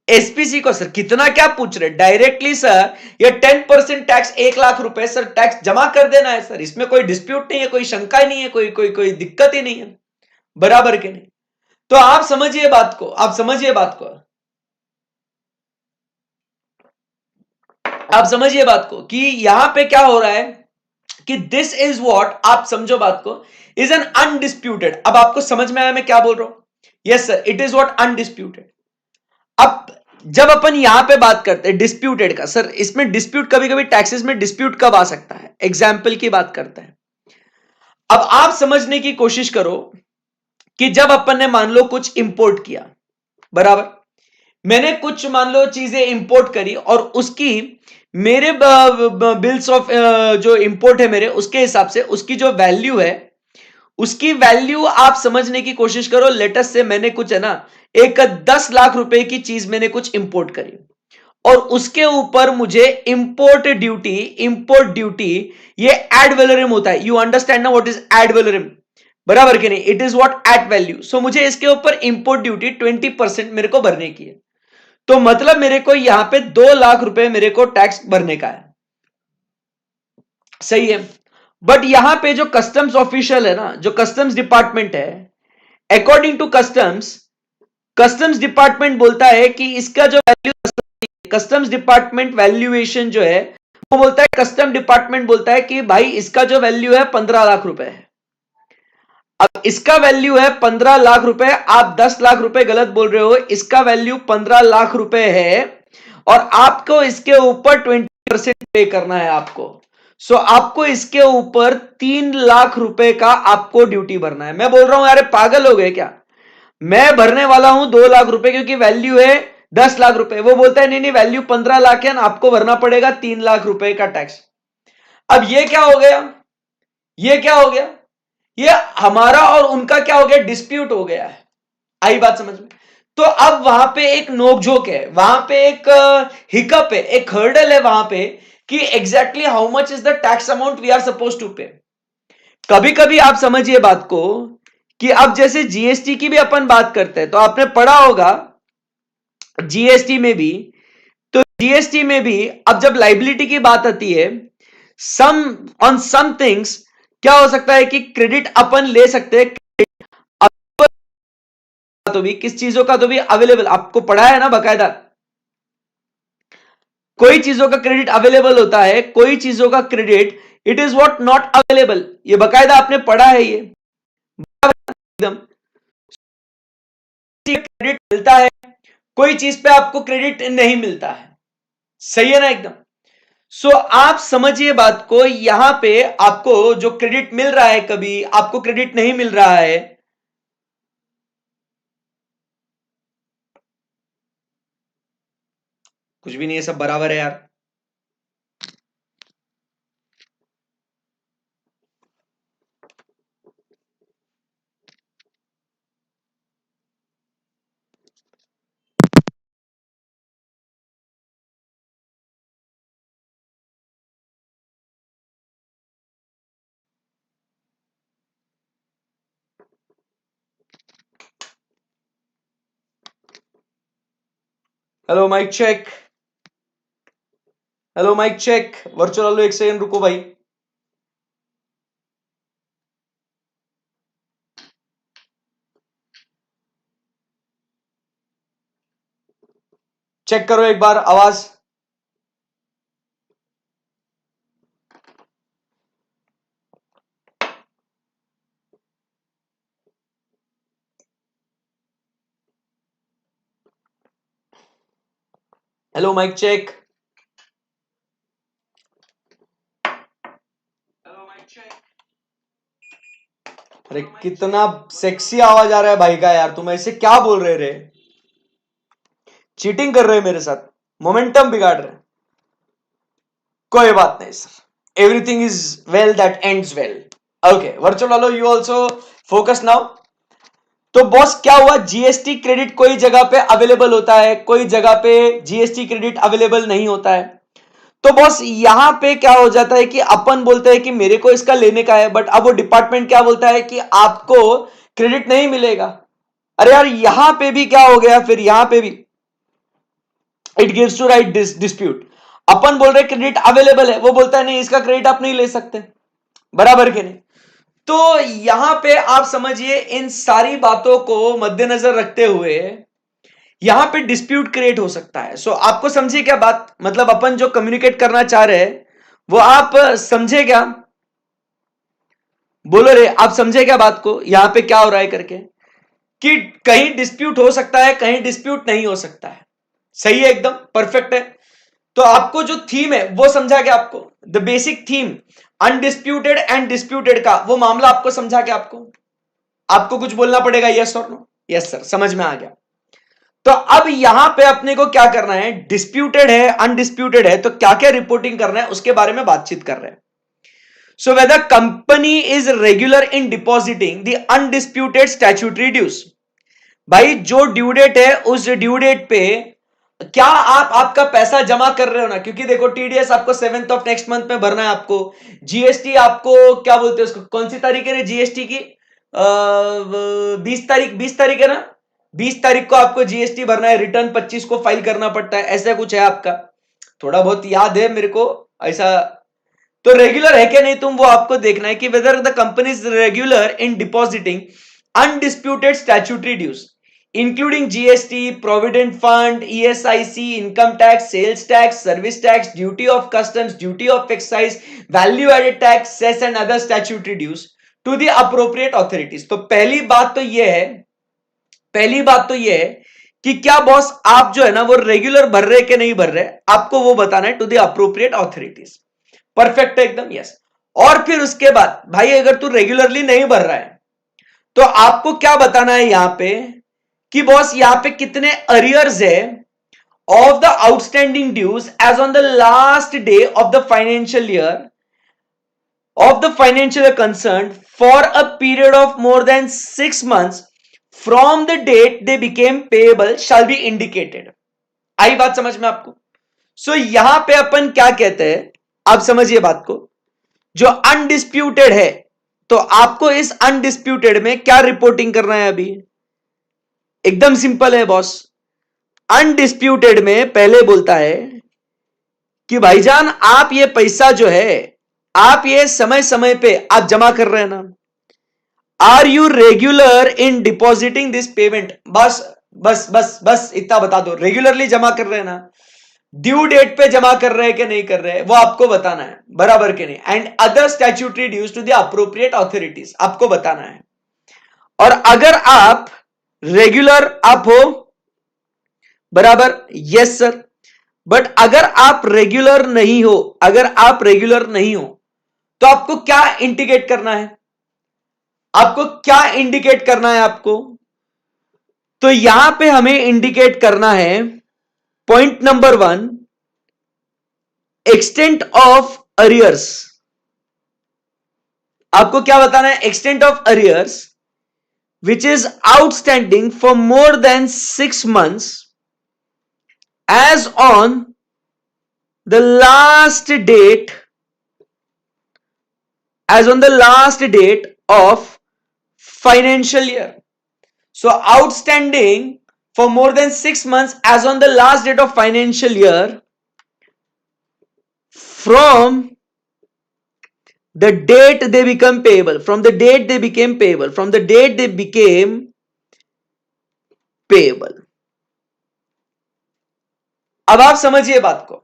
एसपीसी को सर कितना क्या पूछ रहे, डायरेक्टली सर ये 10% टैक्स 1 लाख रुपए सर टैक्स जमा कर देना है सर, इसमें कोई डिस्प्यूट नहीं है, कोई शंका ही नहीं है, कोई दिक्कत ही नहीं है, बराबर के नहीं। तो आप समझिए बात को, आप समझिए बात को, आप समझिए बात को कि यहां पे क्या हो रहा है कि दिस इज व्हाट, आप समझो बात को, इज एन अनडिस्प्यूटेड। अब आपको समझ में आया मैं क्या बोल रहा हूं, yes sir it is what undisputed. अब जब अपन यहां पे बात करते हैं डिस्प्यूटेड का, सर इसमें डिस्प्यूट कभी कभी टैक्सेस में डिस्प्यूट कब आ सकता है, एग्जाम्पल की बात करते हैं। अब आप समझने की कोशिश करो कि जब अपन ने मान लो कुछ इंपोर्ट किया, बराबर, मैंने कुछ मान लो चीजें इंपोर्ट करी और उसकी मेरे बिल्स ऑफ जो इंपोर्ट है मेरे, उसके हिसाब से उसकी जो वैल्यू है, उसकी वैल्यू आप समझने की कोशिश करो, लेटेस्ट से मैंने कुछ है ना एक 10 लाख रुपए की चीज मैंने कुछ इंपोर्ट करी और उसके ऊपर मुझे इंपोर्ट ड्यूटी ये एड वैलोरम होता है, यू अंडरस्टैंड ना व्हाट इज एड वैलोरम। बराबर कि नहीं, it is what at value. So मुझे इसके ऊपर इंपोर्ट ड्यूटी 20% मेरे को भरने की है, तो मतलब मेरे को यहां पे 2 लाख रुपए मेरे को टैक्स भरने का है, सही है। बट यहां पे जो कस्टम्स ऑफिशियल है ना, जो कस्टम्स डिपार्टमेंट है, according to customs, customs department बोलता है कि इसका जो वैल्यू, कस्टम्स डिपार्टमेंट वैल्यूएशन जो है वो बोलता है, कस्टम डिपार्टमेंट बोलता है कि भाई इसका जो वैल्यू है 15 लाख रुपए है। अब इसका वैल्यू है 15 लाख रुपए, आप 10 लाख रुपए गलत बोल रहे हो, इसका वैल्यू 15 लाख रुपए है और आपको इसके ऊपर 20% पे करना है आपको। सो आपको इसके ऊपर 3 लाख रुपए का आपको ड्यूटी भरना है। मैं बोल रहा हूं यार पागल हो गए क्या, मैं भरने वाला हूं 2 लाख रुपए क्योंकि वैल्यू है 10 लाख रुपए, वो बोलता है नहीं नहीं वैल्यू 15 लाख है ना, आपको भरना पड़ेगा 3 लाख रुपए का टैक्स। अब ये क्या हो गया, ये क्या हो गया, ये हमारा और उनका क्या हो गया, डिस्प्यूट हो गया है। आई बात समझ में। तो अब वहां पे एक नोकझोंक है, वहां पे एक हिकअप है, एक हर्डल है वहां पे कि exactly how much is the tax amount we are suppose to pay. कभी कभी आप समझिए बात को कि अब जैसे जीएसटी की भी अपन बात करते हैं, तो आपने पढ़ा होगा जीएसटी में भी, तो जीएसटी में भी अब जब लाइबिलिटी की बात आती है, सम ऑन सम थिंग्स क्या हो सकता है कि क्रेडिट अपन ले सकते हैं, तो भी किस चीजों का तो भी अवेलेबल आपको पढ़ा है ना बकायदा, कोई चीजों का क्रेडिट अवेलेबल होता है, कोई चीजों का credit it is what not available, ये बकायदा आपने पढ़ा है ये एकदम। क्रेडिट मिलता है, कोई चीज पे आपको क्रेडिट नहीं मिलता है, सही है ना एकदम। सो आप समझिए बात को, यहां पे आपको जो क्रेडिट मिल रहा है, कभी आपको क्रेडिट नहीं मिल रहा है, कुछ भी नहीं है, सब बराबर है यार। Hello mic check, hello mic check, virtual hello, एक सेकंड रुको भाई। चेक करो एक बार आवाज। Hello mic check, hello mic check. अरे कितना सेक्सी आवाज आ रहा है भाई का यार, तुम ऐसे क्या बोल रहे रे, चीटिंग कर रहे हो मेरे साथ, मोमेंटम बिगाड़ रहे हैं। कोई बात नहीं sir, everything is well that ends well. Okay virtual hello, you also focus now. तो बॉस क्या हुआ, जीएसटी क्रेडिट कोई जगह पे अवेलेबल होता है, कोई जगह पे जीएसटी क्रेडिट अवेलेबल नहीं होता है। तो बॉस यहां पे क्या हो जाता है कि अपन बोलते हैं कि मेरे को इसका लेने का है, बट अब वो डिपार्टमेंट क्या बोलता है कि आपको क्रेडिट नहीं मिलेगा। अरे यार यहां पे भी क्या हो गया, फिर यहां पे भी it gives to right dispute. अपन बोल रहे क्रेडिट अवेलेबल है, वो बोलता है नहीं इसका क्रेडिट आप नहीं ले सकते, बराबर के नहीं। तो यहां पे आप समझिए, इन सारी बातों को मद्देनजर रखते हुए यहां पे डिस्प्यूट क्रिएट हो सकता है। सो आपको समझिए क्या बात, मतलब अपन जो कम्युनिकेट करना चाह रहे हैं वो आप समझे क्या, बोलो रे, आप समझे क्या बात को, यहां पे क्या हो रहा है करके, कि कहीं डिस्प्यूट हो सकता है, कहीं डिस्प्यूट नहीं हो सकता है, सही है एकदम परफेक्ट है। तो आपको जो थीम है वो समझा क्या आपको, the basic theme undisputed and disputed का वो मामला आपको समझा क्या, आपको कुछ बोलना पड़ेगा, यस और नो, यस सर समझ में आ गया। तो अब यहां पे अपने को क्या करना है, डिस्प्यूटेड है अनडिस्प्यूटेड है, तो क्या क्या रिपोर्टिंग करना है उसके बारे में बातचीत कर रहे हैं। So whether company is regular in depositing the undisputed statutory dues, भाई जो ड्यू डेट है उस ड्यू डेट पे क्या आप आपका पैसा जमा कर रहे हो ना, क्योंकि देखो टीडीएस आपको 7th ऑफ नेक्स्ट मंथ में भरना है आपको, जीएसटी आपको क्या बोलते हैं उसको, कौन सी तारीख है जीएसटी की, 20 तारीख है ना, 20 तारीख को आपको जीएसटी भरना है, रिटर्न 25 को फाइल करना पड़ता है, ऐसा कुछ है आपका, थोड़ा बहुत याद है मेरे को ऐसा। तो रेगुलर है क्या नहीं तुम, वो आपको देखना है कि whether the company is regular in depositing undisputed statutory dues including GST, provident fund, ESIC, income tax, sales tax, service tax, duty of customs, duty of excise, value added tax, cess and other statutory dues to the appropriate authorities. तो पहली बात तो यह है कि क्या boss आप जो है ना वो रेगुलर भर रहे कि नहीं भर रहे, आपको वो बताना है to the appropriate authorities. Perfect है एकदम, यस। और फिर उसके बाद भाई अगर तू रेगुलरली नहीं भर रहा है तो आपको क्या बताना है यहां पे कि बॉस यहां पे कितने अरियर्स है of the outstanding dues as on the last day of the financial year concerned for a period of more than 6 months from the date they became payable shall be indicated। आई बात समझ में आपको? सो यहां पे अपन क्या कहते हैं, आप समझिए बात को, जो अनडिस्प्यूटेड है तो आपको इस अनडिस्प्यूटेड में क्या रिपोर्टिंग करना है अभी, एकदम सिंपल है बॉस। अनडिस्प्यूटेड में पहले बोलता है कि भाईजान आप ये पैसा जो है आप ये समय समय पे आप जमा कर रहे हैं ना, are you regular in depositing this payment, बस बस बस बस इतना बता दो, रेगुलरली जमा कर रहे हैं ना, ड्यू डेट पे जमा कर रहे हैं कि नहीं कर रहे हैं वो आपको बताना है, बराबर के नहीं, and other statutory dues to the appropriate authorities आपको बताना है। और अगर आप रेगुलर आप हो, बराबर, यस सर, बट अगर आप रेगुलर नहीं हो, तो आपको क्या इंडिकेट करना है, आपको तो यहां पे हमें इंडिकेट करना है point number 1, extent of arrears. आपको क्या बताना है, extent of arrears which is outstanding for more than 6 months as on the last date of financial year। So outstanding for more than 6 months as on the last date of financial year from the date they became payable, from the date they became payable। अब आप समझिए बात को,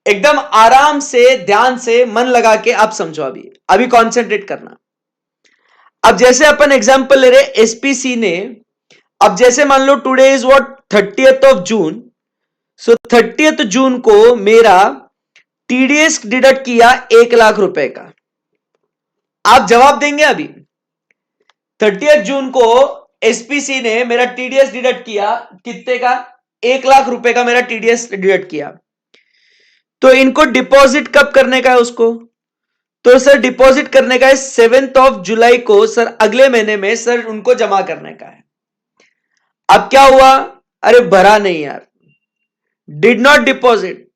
एकदम आराम से ध्यान से मन लगा के आप समझो, अभी कॉन्सेंट्रेट करना। अब जैसे अपन एग्जांपल ले रहे एसपीसी ने, अब जैसे मान लो today is what 30th June, so 30th June को मेरा टीडीएस डिडक्ट किया 1 लाख रुपए का। आप जवाब देंगे अभी 30th जून को एसपीसी ने मेरा टीडीएस डिडक्ट किया कितने का, 1 लाख रुपए का मेरा टीडीएस डिडक्ट किया। तो इनको डिपॉजिट कब करने का है उसको, तो सर डिपॉजिट करने का है 7 जुलाई को, सर अगले महीने में सर उनको जमा करने का है। अब क्या हुआ, अरे भरा नहीं यार, डिड नॉट डिपॉजिट,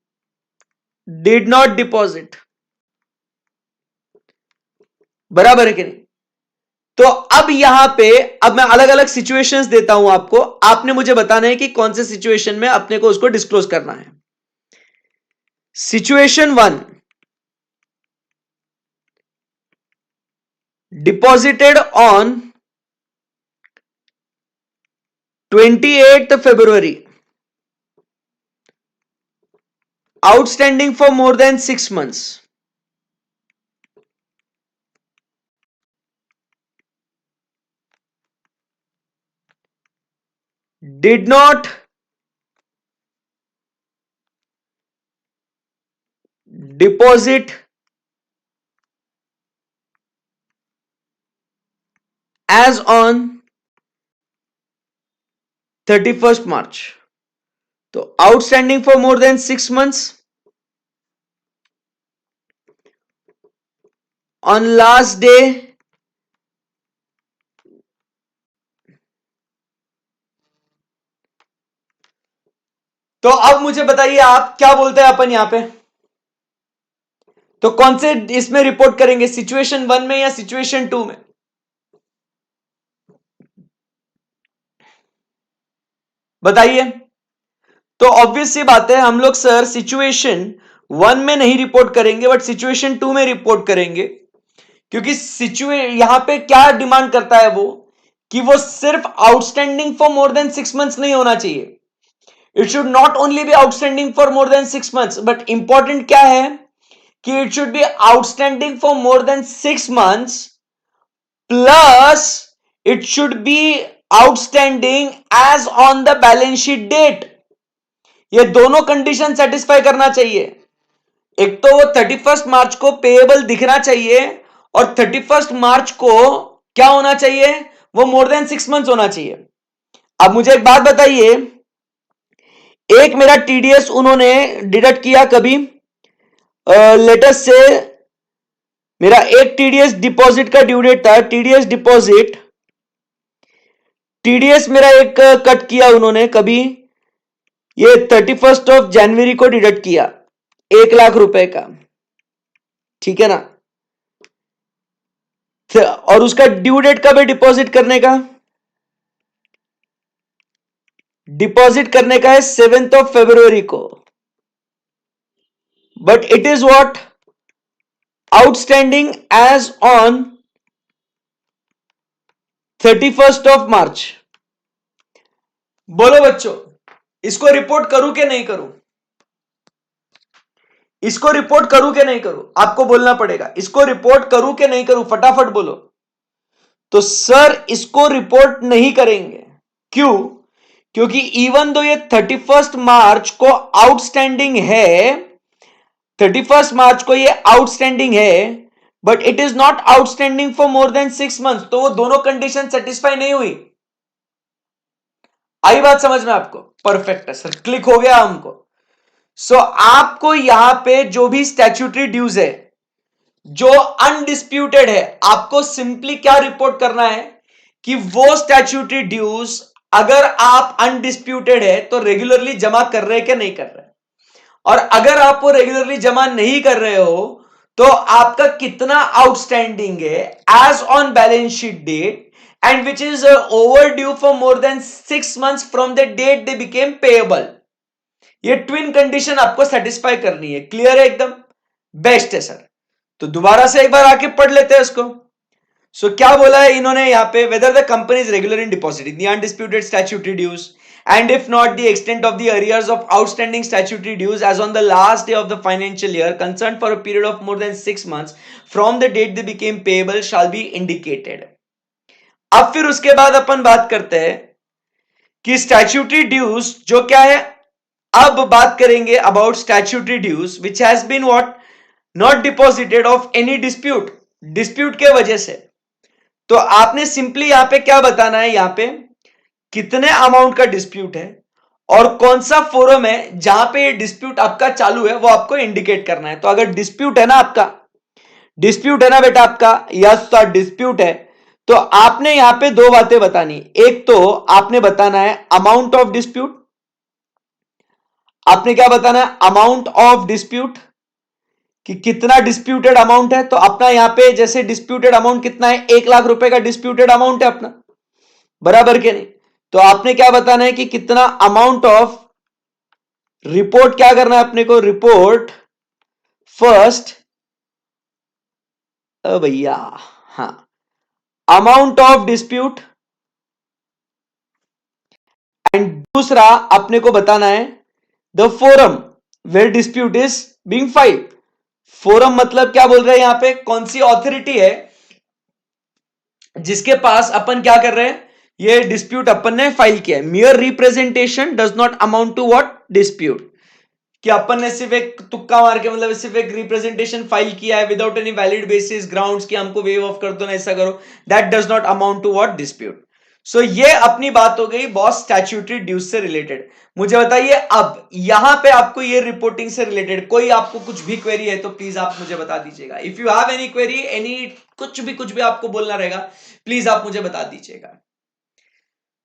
बराबर है कि नहीं? तो अब यहां पे अब मैं अलग अलग सिचुएशंस देता हूं आपको, आपने मुझे बताना है कि कौन से सिचुएशन में अपने को उसको डिस्क्लोज करना है। Situation 1, deposited on 28th February, outstanding for more than 6 months, did not deposit as on 31st March। तो outstanding for more than 6 months on last day तो अब मुझे बताइए आप क्या बोलते हैं अपन यहां पे, तो कौन से इसमें रिपोर्ट करेंगे, सिचुएशन 1 में या सिचुएशन 2 में? बताइए। तो ऑब्वियस सी बात है, हम लोग सर सिचुएशन 1 में नहीं रिपोर्ट करेंगे बट सिचुएशन 2 में रिपोर्ट करेंगे, क्योंकि यहां पे क्या डिमांड करता है वो, कि वो सिर्फ outstanding for more than 6 months नहीं होना चाहिए। It should not only be outstanding for more than 6 months, but important क्या है कि it should be outstanding for more than 6 months plus it should be outstanding as on the balance sheet date. ये दोनों condition satisfy करना चाहिए। एक तो वो 31 मार्च को पेएबल दिखना चाहिए और 31 मार्च को क्या होना चाहिए, वो मोर देन 6 मंथ्स होना चाहिए। अब मुझे एक बात बताइए, एक मेरा टीडीएस उन्होंने डिडक्ट किया कभी, लेटेस्ट से मेरा एक टीडीएस डिपॉजिट का ड्यू डेट था, टीडीएस डिपॉजिट, टीडीएस मेरा एक कट किया उन्होंने कभी, ये 31 ऑफ जनवरी को डिडक्ट किया 1 लाख रुपए का, ठीक है ना। और उसका ड्यू डेट कब है डिपॉजिट करने का, डिपॉजिट करने का है 7th ऑफ फरवरी को, but it is what outstanding as on 31 of March. बोलो बच्चों, इसको रिपोर्ट करूं कि नहीं करूं, इसको रिपोर्ट करूं कि नहीं करूं, आपको बोलना पड़ेगा, इसको रिपोर्ट करूं कि नहीं करूं, फटाफट बोलो। तो सर इसको रिपोर्ट नहीं करेंगे, क्यों, क्योंकि इवन दो ये 31 मार्च को आउटस्टैंडिंग है, 31 मार्च को ये आउटस्टैंडिंग है, but it is not outstanding for more than 6 months, तो वो दोनों कंडीशन सेटिस्फाई नहीं हुई। आई बात समझ में आपको, परफेक्ट है सर, क्लिक हो गया हमको। सो आपको यहां पे जो भी स्टैट्यूटरी ड्यूज है जो अनडिस्प्यूटेड है, आपको सिंपली क्या रिपोर्ट करना है कि वो स्टैट्यूटरी ड्यूज अगर आप अनडिस्प्यूटेड है तो रेगुलरली जमा कर रहे हैं कि नहीं कर रहे, और अगर आप वो रेगुलरली जमा नहीं कर रहे हो तो आपका कितना आउटस्टैंडिंग है as on balance sheet date and which is over due for more than 6 months from the date they became payable. ये ट्विन कंडीशन आपको सेटिस्फाई करनी है। क्लियर है एकदम, बेस्ट है सर। तो दोबारा से एक बार आके पढ़ लेते हैं इसको। सो क्या बोला है इन्होंने यहां पे, whether the company is regular in depositing the undisputed statutory dues and if not the extent of the arrears of outstanding statutory dues as on the last day of the financial year concerned for a period of more than 6 months from the date they became payable shall be indicated। अब फिर उसके बाद अपन बात करते हैं कि statutory dues जो क्या है। अब बात करेंगे about statutory dues which has been what not deposited of any dispute, dispute के वजह से। तो आपने सिंपली यहां पे क्या बताना है, यहां पे कितने अमाउंट का डिस्प्यूट है और कौन सा फोरम है जहां पे ये डिस्प्यूट आपका चालू है वो आपको इंडिकेट करना है। तो अगर डिस्प्यूट है ना आपका, डिस्प्यूट है ना बेटा आपका, यस सर डिस्प्यूट है, तो आपने यहां पे दो बातें बतानी। एक तो आपने बताना है अमाउंट ऑफ डिस्प्यूट, आपने क्या बताना है अमाउंट ऑफ डिस्प्यूट, कि कितना डिस्प्यूटेड अमाउंट है। तो अपना यहां पे जैसे डिस्प्यूटेड अमाउंट कितना है, 1 लाख रुपए का डिस्प्यूटेड अमाउंट है अपना, बराबर के नहीं। तो आपने क्या बताना है कि कितना अमाउंट ऑफ, रिपोर्ट क्या करना है अपने को, रिपोर्ट फर्स्ट भैया, हाँ, अमाउंट ऑफ डिस्प्यूट, एंड दूसरा अपने को बताना है the forum where dispute is being filed. Forum मतलब क्या बोल रहे हैं यहां पे, कौन सी ऑथोरिटी है जिसके पास अपन क्या कर रहे हैं, ये डिस्प्यूट अपन ने फाइल किया है। Mere representation does not amount to what dispute, कि अपन ने सिर्फ एक तुक्का मार के, मतलब सिर्फ एक रिप्रेजेंटेशन फाइल किया है without any valid basis grounds कि हमको वेव ऑफ कर दो ना, ऐसा करो, that does not amount to what dispute. So ये अपनी बात हो गई बॉस स्टैट्यूटरी ड्यूज से रिलेटेड। मुझे बताइए अब यहां पे आपको ये रिपोर्टिंग से रिलेटेड कोई आपको कुछ भी क्वेरी है तो प्लीज आप मुझे बता दीजिएगा। If you have any query, any कुछ भी आपको बोलना रहेगा प्लीज आप मुझे बता दीजिएगा।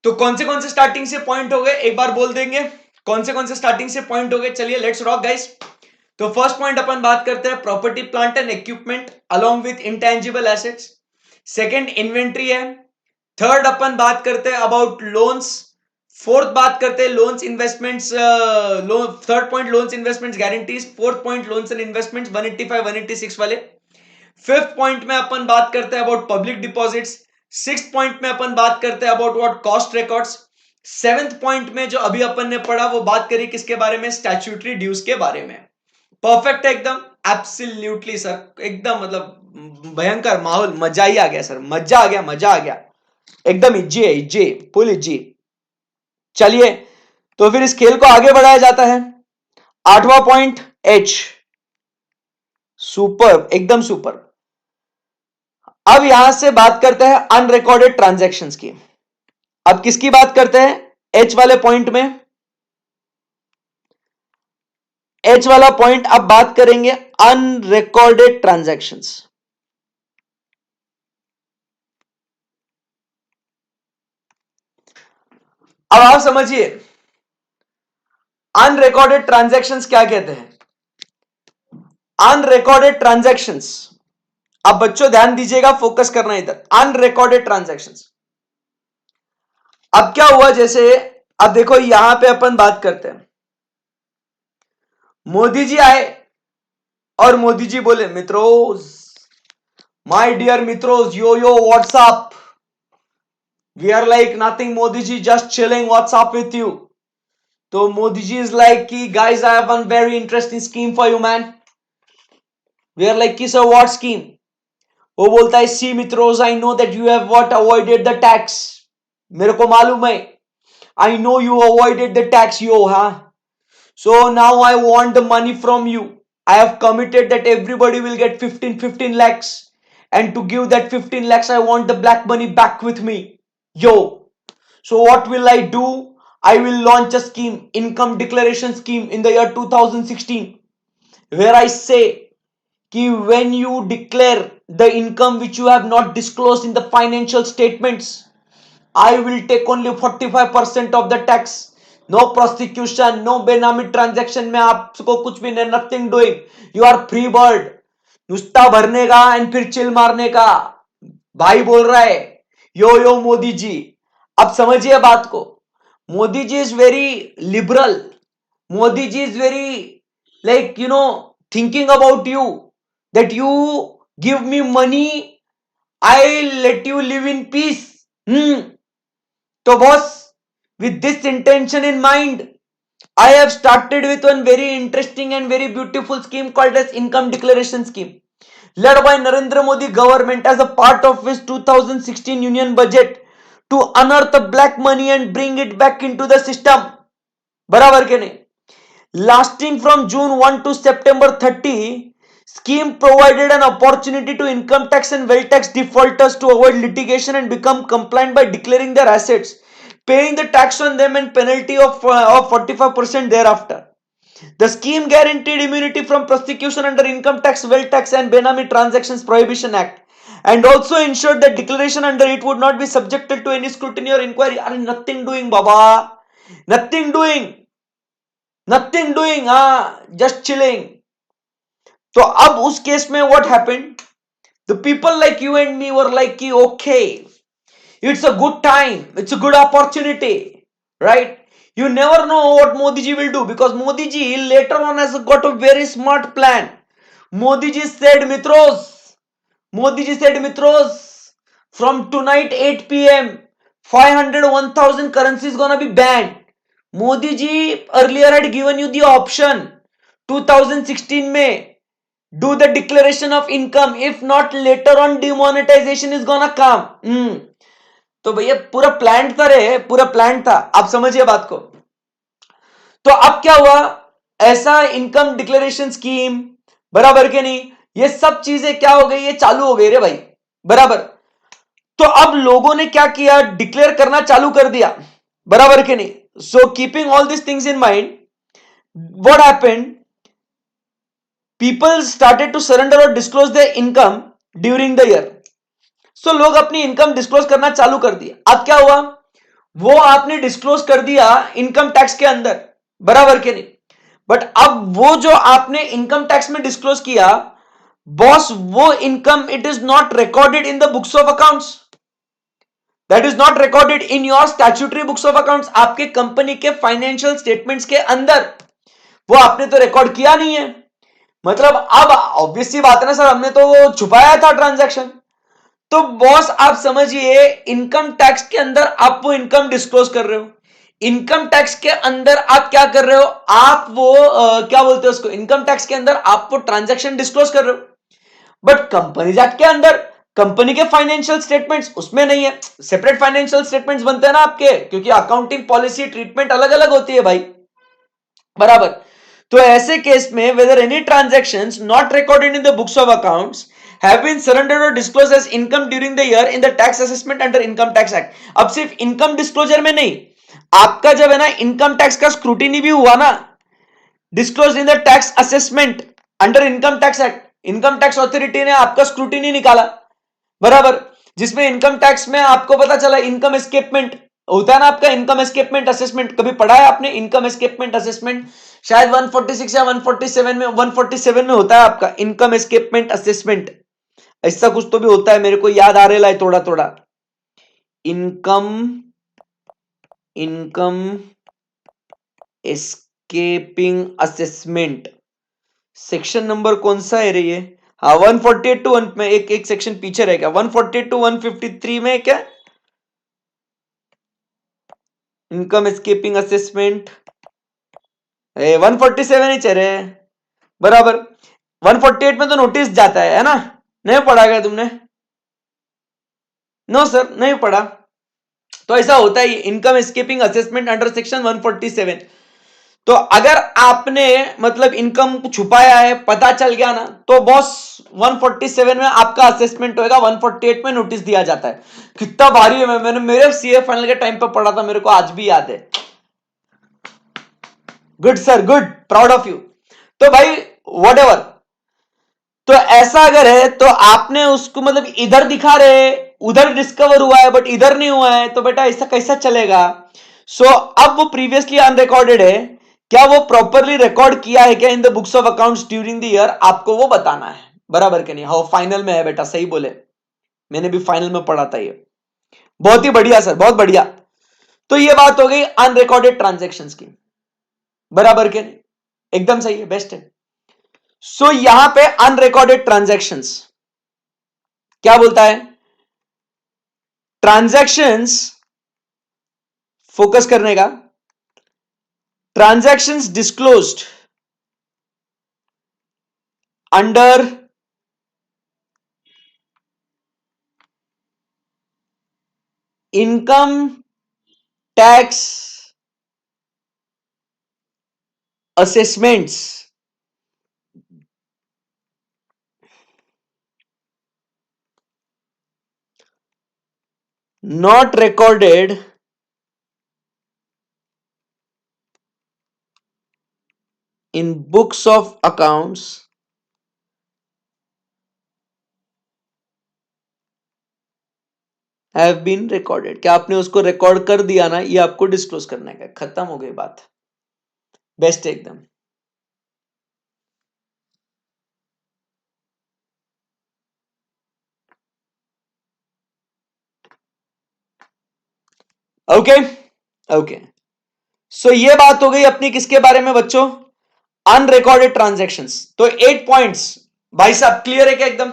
तो कौन से स्टार्टिंग से पॉइंट हो गए एक बार बोल देंगे, कौन से स्टार्टिंग से पॉइंट हो गए। चलिए लेट्स रॉक गाइस। तो फर्स्ट पॉइंट अपन बात करते हैं property plant and equipment along with intangible assets. Second inventory है। थर्ड अपन बात करते हैं अबाउट लोन्स। फोर्थ बात करते हैं loans investments, third point loans investments guarantees, fourth point loans and investments 185 186 वाले। फिफ्थ पॉइंट में अपन बात करते हैं about public deposits. Sixth point में अपन बात करते हैं about what cost records. Seventh point में जो अभी अपन ने पढ़ा वो बात करी किसके बारे में, स्टैट्यूटरी ड्यूज के बारे में। परफेक्ट है एकदम, एब्सोल्युटली सर, एकदम मतलब भयंकर माहौल, मजा ही आ गया सर, मजा आ गया, मजा आ गया, एकदम इज्जी है, इज्जी, फुल इज्जी। चलिए तो फिर इस खेल को आगे बढ़ाया जाता है। आठवां पॉइंट एच, सुपर, एकदम सुपर। अब यहां से बात करते हैं अनरिकॉर्डेड ट्रांजैक्शंस की। अब किसकी बात करते हैं, एच वाले पॉइंट में, एच वाला पॉइंट अब बात करेंगे अनरिकॉर्डेड ट्रांजैक्शंस। अब आप समझिए अनरिकॉर्डेड ट्रांजैक्शंस क्या कहते हैं। अनरिकॉर्डेड ट्रांजैक्शंस, अब बच्चों ध्यान दीजिएगा, फोकस करना इधर, अनरिकॉर्डेड ट्रांजैक्शंस। अब क्या हुआ, जैसे अब देखो यहां पे अपन बात करते हैं, मोदी जी आए और मोदी जी बोले मित्रों, माय डियर मित्रों, yo what's up, we are like nothing, Modi ji just chilling, what's up with you. तो मोदी जी इज लाइक कि guys I have one very interesting scheme for you man. We are like कि सर व्हाट स्कीम। वो बोलता है see मित्रोस, I know that you have what avoided the tax, मेरे को मालूम है, I know you avoided the tax yo, हाँ, so now I want the money from you. I have committed that everybody will get 15 lakhs, and to give that 15 lakhs I want the black money back with me, yo. So what will I do? I will launch a scheme, income declaration scheme, in the year 2016, where I say कि when you declare the income which you have not disclosed in the financial statements, I will take only 45% of the tax. No prosecution, no benami transaction में आपको कुछ भी नहीं, nothing doing, you are free bird, नुस्ता भरने का and फिर chill मारने का। भाई बोल रहा है यो मोदी जी। अब समझिए बात को, Modi ji is very liberal, Modi ji is very like thinking about you, that you give me money, I let you live in peace. तो boss, with this intention in mind, I have started with one very interesting and very beautiful scheme called as income declaration scheme, led by Narendra Modi government as a part of his 2016 union budget, to unearth the black money and bring it back into the system. बराबर के नहीं? Lasting from June 1 to September 30, scheme provided an opportunity to income tax and wealth tax defaulters to avoid litigation and become compliant by declaring their assets, paying the tax on them and penalty of 45% thereafter. The scheme guaranteed immunity from prosecution under Income Tax, Wealth Tax and Benami Transactions Prohibition Act, and also ensured that declaration under it would not be subjected to any scrutiny or inquiry. Are nothing doing, Baba. Nothing doing. Nothing doing. Just chilling. तो अब उस case में what happened? The people like you and me were like, okay, it's a good time, it's a good opportunity, right? You never know what Modi ji will do, because Modi ji later on has got a very smart plan. Modi ji said mitros, from tonight 8 p.m, 500 1000 currency is gonna be banned. Modi ji earlier had given you the option 2016 May, do the declaration of income, if not later on demonetization is gonna come. तो भैया पूरा plan था रे, पूरा plan था। आप समझिए बात को। तो अब क्या हुआ, ऐसा इनकम डिक्लेरेशन स्कीम, बराबर के नहीं, ये सब चीजें क्या हो गई, ये चालू हो गई रे भाई, बराबर। तो अब लोगों ने क्या किया, डिक्लेयर करना चालू कर दिया, बराबर के नहीं। So keeping all this things in mind, what happened, people started to surrender or disclose their income during the year. So लोग अपनी इनकम डिस्क्लोज करना चालू कर दिया। अब क्या हुआ, वो आपने डिस्क्लोज कर दिया इनकम टैक्स के अंदर, बराबर के नहीं, बट अब वो जो आपने इनकम टैक्स में डिस्क्लोज किया, बॉस, वो income it is not recorded in the books of accounts. That is not recorded in your statutory books of accounts, आपके कंपनी के फाइनेंशियल स्टेटमेंट्स के अंदर, वो आपने तो रिकॉर्ड किया नहीं है। मतलब अब ऑब्वियस सी बात है ना सर, हमने तो वो छुपाया था ट्रांजैक्शन। तो बॉस आप समझिए, इनकम टैक्स के अंदर आप वो इनकम डिस्क्लोज कर रहे हो, इनकम टैक्स के अंदर आप क्या कर रहे हो, आप वो क्या बोलते हो उसको, इनकम टैक्स के अंदर आप वो ट्रांजैक्शन डिस्क्लोज कर रहे हो, बट कंपनीज एक्ट के अंदर कंपनी के फाइनेंशियल स्टेटमेंट्स उसमें नहीं है। सेपरेट फाइनेंशियल स्टेटमेंट्स बनते हैं ना आपके, क्योंकि अकाउंटिंग पॉलिसी ट्रीटमेंट अलग अलग होती है भाई, बराबर। तो ऐसे केस में whether any transactions not recorded in the books of accounts have been surrendered or disclosed as income during the year in the tax assessment under income tax act। अब सिर्फ इनकम डिस्क्लोजर में नहीं, आपका जब है ना income tax का scrutiny भी हुआ ना, disclose in the tax assessment under income tax act, income tax authority ने आपका स्क्रूटिनी निकाला, बराबर, जिसमें इनकम टैक्स में आपको पता चला इनकम एस्केपमेंट होता है ना आपका, इनकम एस्केपमेंट असेसमेंट कभी पढ़ा है आपने? इनकम एस्केपमेंट असेसमेंट शायद 146 या 147 में, 147 में होता है आपका इनकम एस्केपमेंट असेसमेंट, ऐसा कुछ तो भी होता है, मेरे को याद आ रहा है थोड़ा थोड़ा। Income income escaping assessment, section number कौन सा है रे ये? हाँ 148 टू 1 में एक सेक्शन पीछे रहेगा, 148 टू 153 में क्या इनकम एस्केपिंग असेसमेंट, 147 ही चल रहे, बराबर। 148 में तो नोटिस जाता है ना, नहीं पढ़ा क्या तुमने? नो सर नहीं पढ़ा। तो ऐसा होता है income escaping assessment under section 147। तो अगर आपने मतलब इनकम छुपाया है, पता चल गया ना, तो बॉस 147 में आपका असेसमेंट होएगा, 148 में नोटिस दिया जाता है। कितना भारी है, मैंने मेरे सीए फाइनल के टाइम पे पढ़ा था, मेरे को आज भी याद है। Good sir, good, proud of you. तो भाई व्हाटएवर, तो ऐसा अगर है तो आपने उसको मतलब इधर दिखा रहे, उधर डिस्कवर हुआ है बट इधर नहीं हुआ है, तो बेटा ऐसा कैसा चलेगा? सो अब वो प्रीवियसली अनरिकॉर्डेड है, क्या वो प्रॉपरली रिकॉर्ड किया है क्या इन the books of accounts during the year, आपको वो बताना है, बराबर के नहीं? हाँ फाइनल में है बेटा, सही बोले, मैंने भी फाइनल में पढ़ा था ये। बहुत ही बढ़िया सर, बहुत बढ़िया। तो ये बात हो गई अनरिकॉर्डेड ट्रांजेक्शन्स की, बराबर के नहीं? एकदम सही है, बेस्ट है। सो यहां पे अनरिकॉर्डेड ट्रांजैक्शंस क्या बोलता है? ट्रांजैक्शंस, फोकस करने का, transactions disclosed under income tax assessments not recorded in books of accounts have been recorded। क्या आपने उसको रिकॉर्ड कर दिया ना, ये आपको डिस्क्लोज करना है, खत्म हो गई बात, बेस्ट एकदम। ओके ओके, सो ये बात हो गई अपनी किसके बारे में बच्चों? Unrecorded transactions. तो 8 पॉइंट्स भाई साहब क्लियर है क्या एकदम?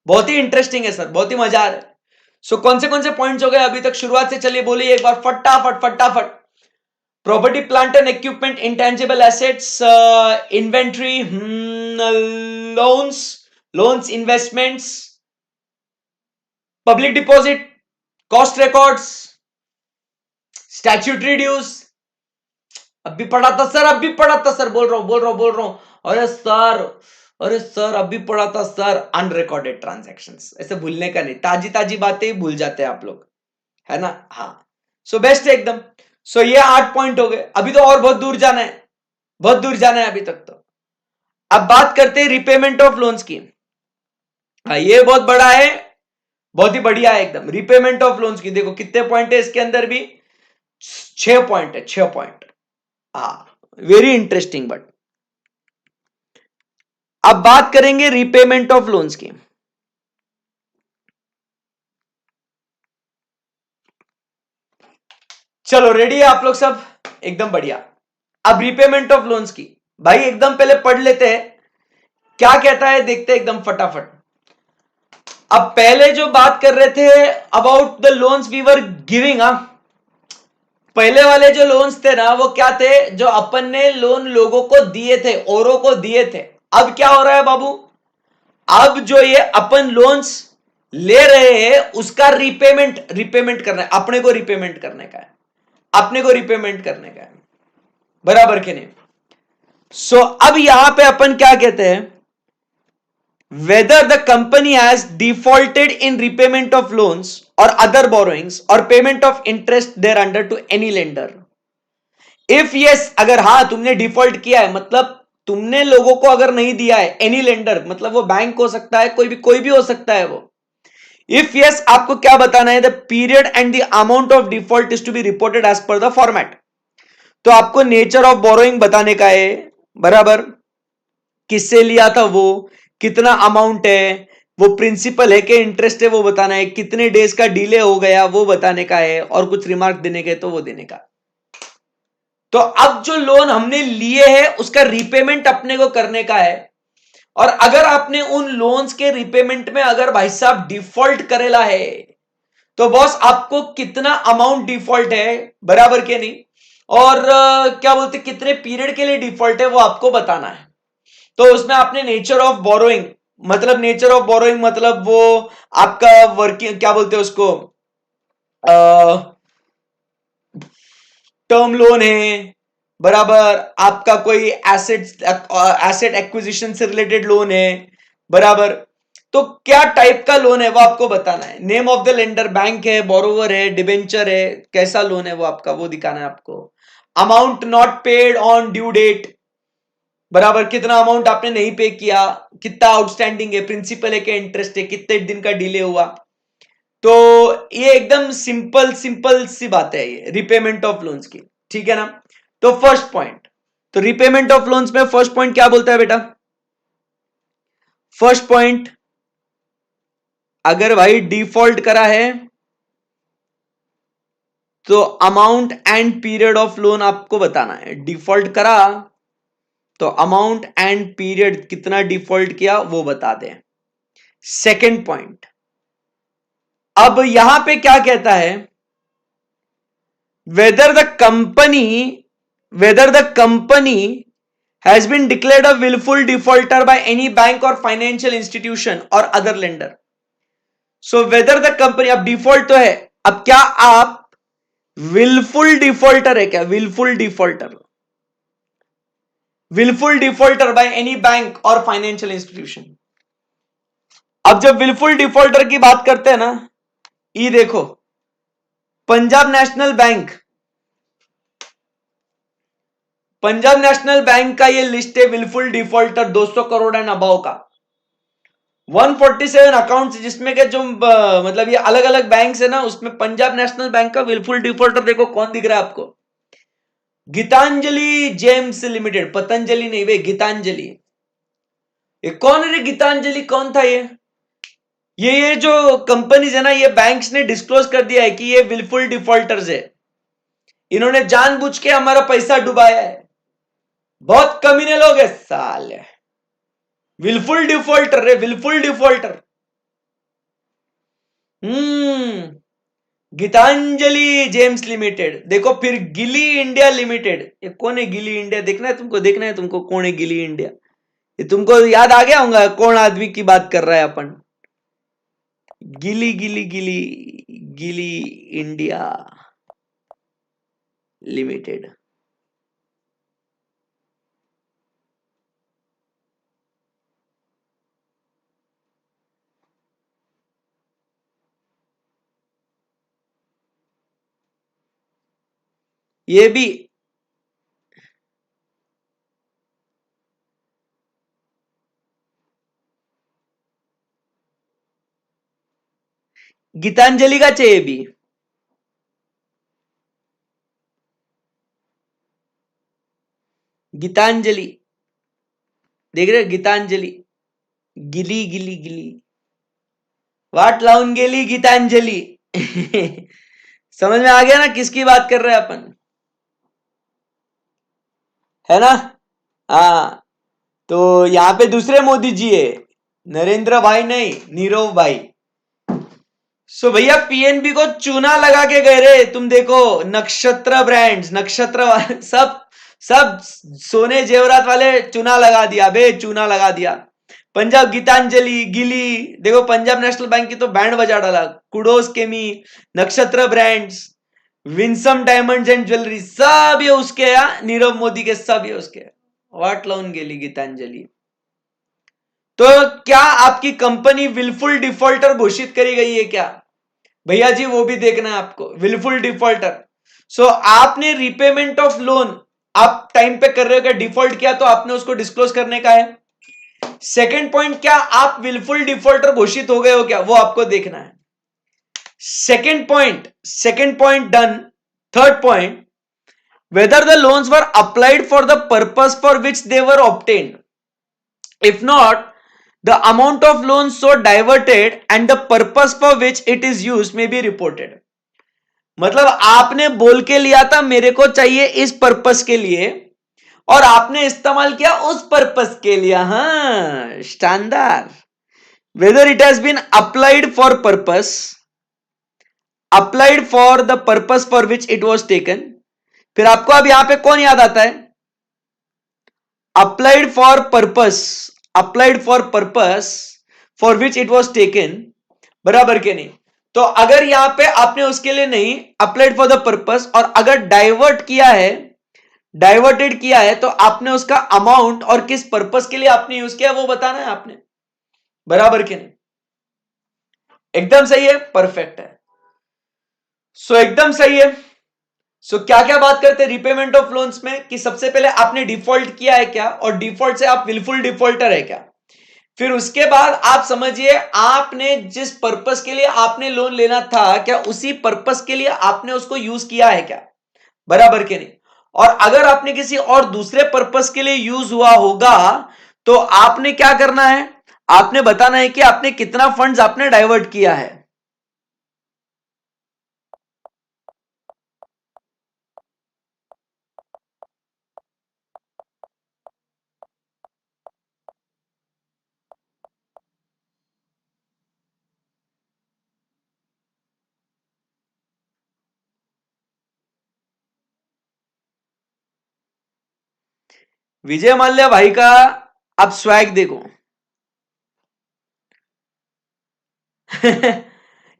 बहुत ही इंटरेस्टिंग है सर, बहुत ही मजा आ रहा है। सो कौन से पॉइंट्स हो गए अभी तक शुरुआत से? चलिए बोलिए एक बार फटाफट फटाफट। Property plant and equipment, intangible assets, inventory, loans, loans investments, public deposit, cost records, statutory dues. अभी पढ़ा था सर, अभी पढ़ा था सर, बोल रहा हूं। अरे सर, अरे सर अभी पढ़ा था सर, अनरिकॉर्डेड ट्रांजैक्शंस। ऐसे भूलने का नहीं, ताजी ताजी बातें ही भूल जाते हैं आप लोग, है ना? हाँ, सो बेस्ट है एकदम। सो ये 8 पॉइंट हो गए, अभी तो और बहुत दूर जाना है, बहुत दूर जाना है अभी तक तो। अब बात करते हैं रिपेमेंट ऑफ लोन्स की। हाँ ये बहुत बड़ा है, बहुत ही बढ़िया है एकदम। रिपेमेंट ऑफ लोन्स की देखो कितने पॉइंट है इसके अंदर भी, 6 पॉइंट है, 6 पॉइंट। हाँ वेरी इंटरेस्टिंग। बट अब बात करेंगे रिपेमेंट ऑफ लोन्स की। चलो रेडी है आप लोग सब? एकदम बढ़िया। अब रिपेमेंट ऑफ लोन्स की भाई एकदम पहले पढ़ लेते हैं क्या कहता है, देखते हैं एकदम फटाफट। अब पहले जो बात कर रहे थे about the loans we were giving, पहले वाले जो लोन्स थे ना वो क्या थे, जो अपन ने लोन लोगों को दिए थे, औरों को दिए थे। अब क्या हो रहा है बाबू, अब जो ये अपन लोन्स ले रहे हैं उसका रिपेमेंट करना है, अपने को रिपेमेंट करने का है, अपने को रिपेमेंट करने का है, बराबर के नहीं। सो अब यहां पे अपन क्या कहते हैं, whether the company has defaulted in repayment of loans or other borrowings or payment of interest thereunder to any lender. If yes, अगर हाँ तुमने डिफॉल्ट किया है, मतलब तुमने लोगों को अगर नहीं दिया है, एनी लेंडर मतलब वो बैंक हो सकता है, कोई भी हो सकता है वो। इफ यस, आपको क्या बताना है, the period and the amount of default is to be reported as per the format. तो आपको नेचर ऑफ बोरोइंग बताने का है, बराबर, किससे लिया था वो, कितना अमाउंट है, वो प्रिंसिपल है कि इंटरेस्ट है वो बताना है, कितने डेज का डिले हो गया वो बताने का है, और कुछ रिमार्क देने के तो वो देने का। तो अब जो लोन हमने लिए हैं उसका रिपेमेंट अपने को करने का है, और अगर आपने उन लोन्स के रिपेमेंट में अगर भाई साहब डिफॉल्ट करेला है तो बॉस आपको कितना अमाउंट डिफॉल्ट है, बराबर के नहीं, और क्या बोलते कितने पीरियड के लिए डिफॉल्ट है वो आपको बताना है। तो उसमें आपने नेचर ऑफ बोरोइंग, मतलब नेचर ऑफ बोरोइंग मतलब वो आपका वर्किंग क्या बोलते हैं उसको, टर्म लोन है, बराबर, आपका कोई एसेट एक्विजिशन से रिलेटेड लोन है, बराबर। तो क्या टाइप का लोन है वो आपको बताना है, name of the lender, bank है, बोरोवर है, डिबेंचर है, कैसा लोन है वो आपका वो दिखाना है आपको। Amount not paid on due date, बराबर, कितना अमाउंट आपने नहीं पे किया, कितना आउटस्टैंडिंग है, प्रिंसिपल है कि इंटरेस्ट है, कितने दिन का डिले हुआ। तो ये एकदम सिंपल सिंपल सी बात है ये रिपेमेंट ऑफ लोन्स की, ठीक है ना। तो फर्स्ट पॉइंट, तो रिपेमेंट ऑफ लोन्स में फर्स्ट पॉइंट क्या बोलता है बेटा, फर्स्ट पॉइंट, अगर भाई डिफॉल्ट करा है तो amount and period of loan आपको बताना है। डिफॉल्ट करा तो अमाउंट एंड पीरियड, कितना डिफॉल्ट किया वो बता दें। सेकेंड पॉइंट, अब यहां पे क्या कहता है, whether the company has been declared a willful defaulter by any bank or financial institution or other lender. So whether the company, अब डिफॉल्ट तो है, अब क्या आप विलफुल डिफॉल्टर है क्या, wilful defaulter by any bank और फाइनेंशियल इंस्टीट्यूशन। अब जब विलफुल डिफॉल्टर की बात करते हैं ना, ये देखो Punjab national bank, Punjab national bank का ये लिस्ट है wilful defaulter 200 crore and above का, 147 अकाउंट्स जिसमें के जो मतलब ये अलग अलग बैंक है ना, उसमें पंजाब नेशनल बैंक का विलफुल डिफॉल्टर देखो कौन दिख रहा है आपको, गीतांजलि जेम्स लिमिटेड, पतंजलि नहीं वे गीतांजलि। ये कौन है, गीतांजलि कौन था ये जो कंपनीज है ना, ये बैंक्स ने डिस्क्लोज कर दिया है कि ये विलफुल डिफॉल्टर्स है, इन्होंने जानबूझ के हमारा पैसा डुबाया है, बहुत कमीने लोग है साले, विलफुल डिफॉल्टर है, wilful defaulter. Gitanjali gems limited, देखो फिर गिली इंडिया लिमिटेड, ये कौन है गिली इंडिया, देखना है तुमको, देखना है तुमको कौन है गिली इंडिया, ये तुमको याद आ गया होगा कौन आदमी की बात कर रहा है अपन, गिली गिली गिली गिली इंडिया लिमिटेड। ये भी गीतांजलि का चाहिए भी, गीतांजलि देख रहे, गीतांजलि, गिली गिली गिली, वाट लावून गेली गीतांजलि समझ में आ गया ना किसकी बात कर रहे हैं अपन, है ना? हाँ, तो यहां पे दूसरे मोदी जी है, नरेंद्र भाई नहीं, नीरव भाई। सो भैया पीएनबी को चूना लगा के गए रे, तुम देखो नक्षत्र ब्रांड्स, नक्षत्र सब सब सोने जेवरात वाले चूना लगा दिया बे, चूना लगा दिया। पंजाब गीतांजलि, गिली, देखो पंजाब नेशनल बैंक की तो बैंड बजा डाला, कुडोस केमी, नक्षत्र brands, Winsome diamonds and jewellery, सब ये उसके या नीरव मोदी के, सब ये उसके। वाट लावून गेली गीतांजलि। तो क्या आपकी कंपनी विलफुल डिफॉल्टर घोषित करी गई है क्या? भैया जी वो भी देखना है आपको, विलफुल डिफॉल्टर। सो आपने रिपेमेंट ऑफ लोन आप टाइम पे कर रहे हो क्या? डिफॉल्ट किया तो आपने उसको डिस्क्लोज करने का है। सेकंड पॉइंट, क्या आप विलफुल डिफॉल्टर घोषित हो गए हो क्या, वो आपको देखना है। Second point done. Third point, whether the loans were applied for the purpose for which they were obtained. If not, the amount of loans so diverted and the purpose for which it is used may be reported. मतलब आपने बोल के लिया था मेरे को चाहिए इस पर्पस के लिए, और आपने इस्तेमाल किया उस पर्पस के लिए। हाँ, शानदार। Whether it has been applied for purpose, applied for the purpose for which it was taken. फिर आपको अब यहां पे कौन याद आता है? Applied for purpose, applied for purpose for which it was taken, बराबर के नहीं? तो अगर यहां पे आपने उसके लिए नहीं, अप्लाइड फॉर द पर्पस, और अगर डाइवर्ट किया है, डाइवर्टेड किया है, तो आपने उसका अमाउंट और किस पर्पस के लिए आपने यूज किया वो बताना है आपने, बराबर के नहीं? एकदम सही है, परफेक्ट है। सो एकदम सही है। सो क्या क्या बात करते हैं रिपेमेंट ऑफ लोन्स में, कि सबसे पहले आपने डिफॉल्ट किया है क्या, और डिफॉल्ट से आप विलफुल डिफॉल्टर है क्या। फिर उसके बाद आप समझिए आपने जिस पर्पस के लिए आपने लोन लेना था, क्या उसी पर्पस के लिए आपने उसको यूज किया है क्या, बराबर के नहीं? और अगर आपने किसी और दूसरे पर्पस के लिए यूज हुआ होगा तो आपने क्या करना है, आपने बताना है कि आपने कितना फंड्स आपने डाइवर्ट किया है। विजय माल्या भाई का आप स्वैग देखो।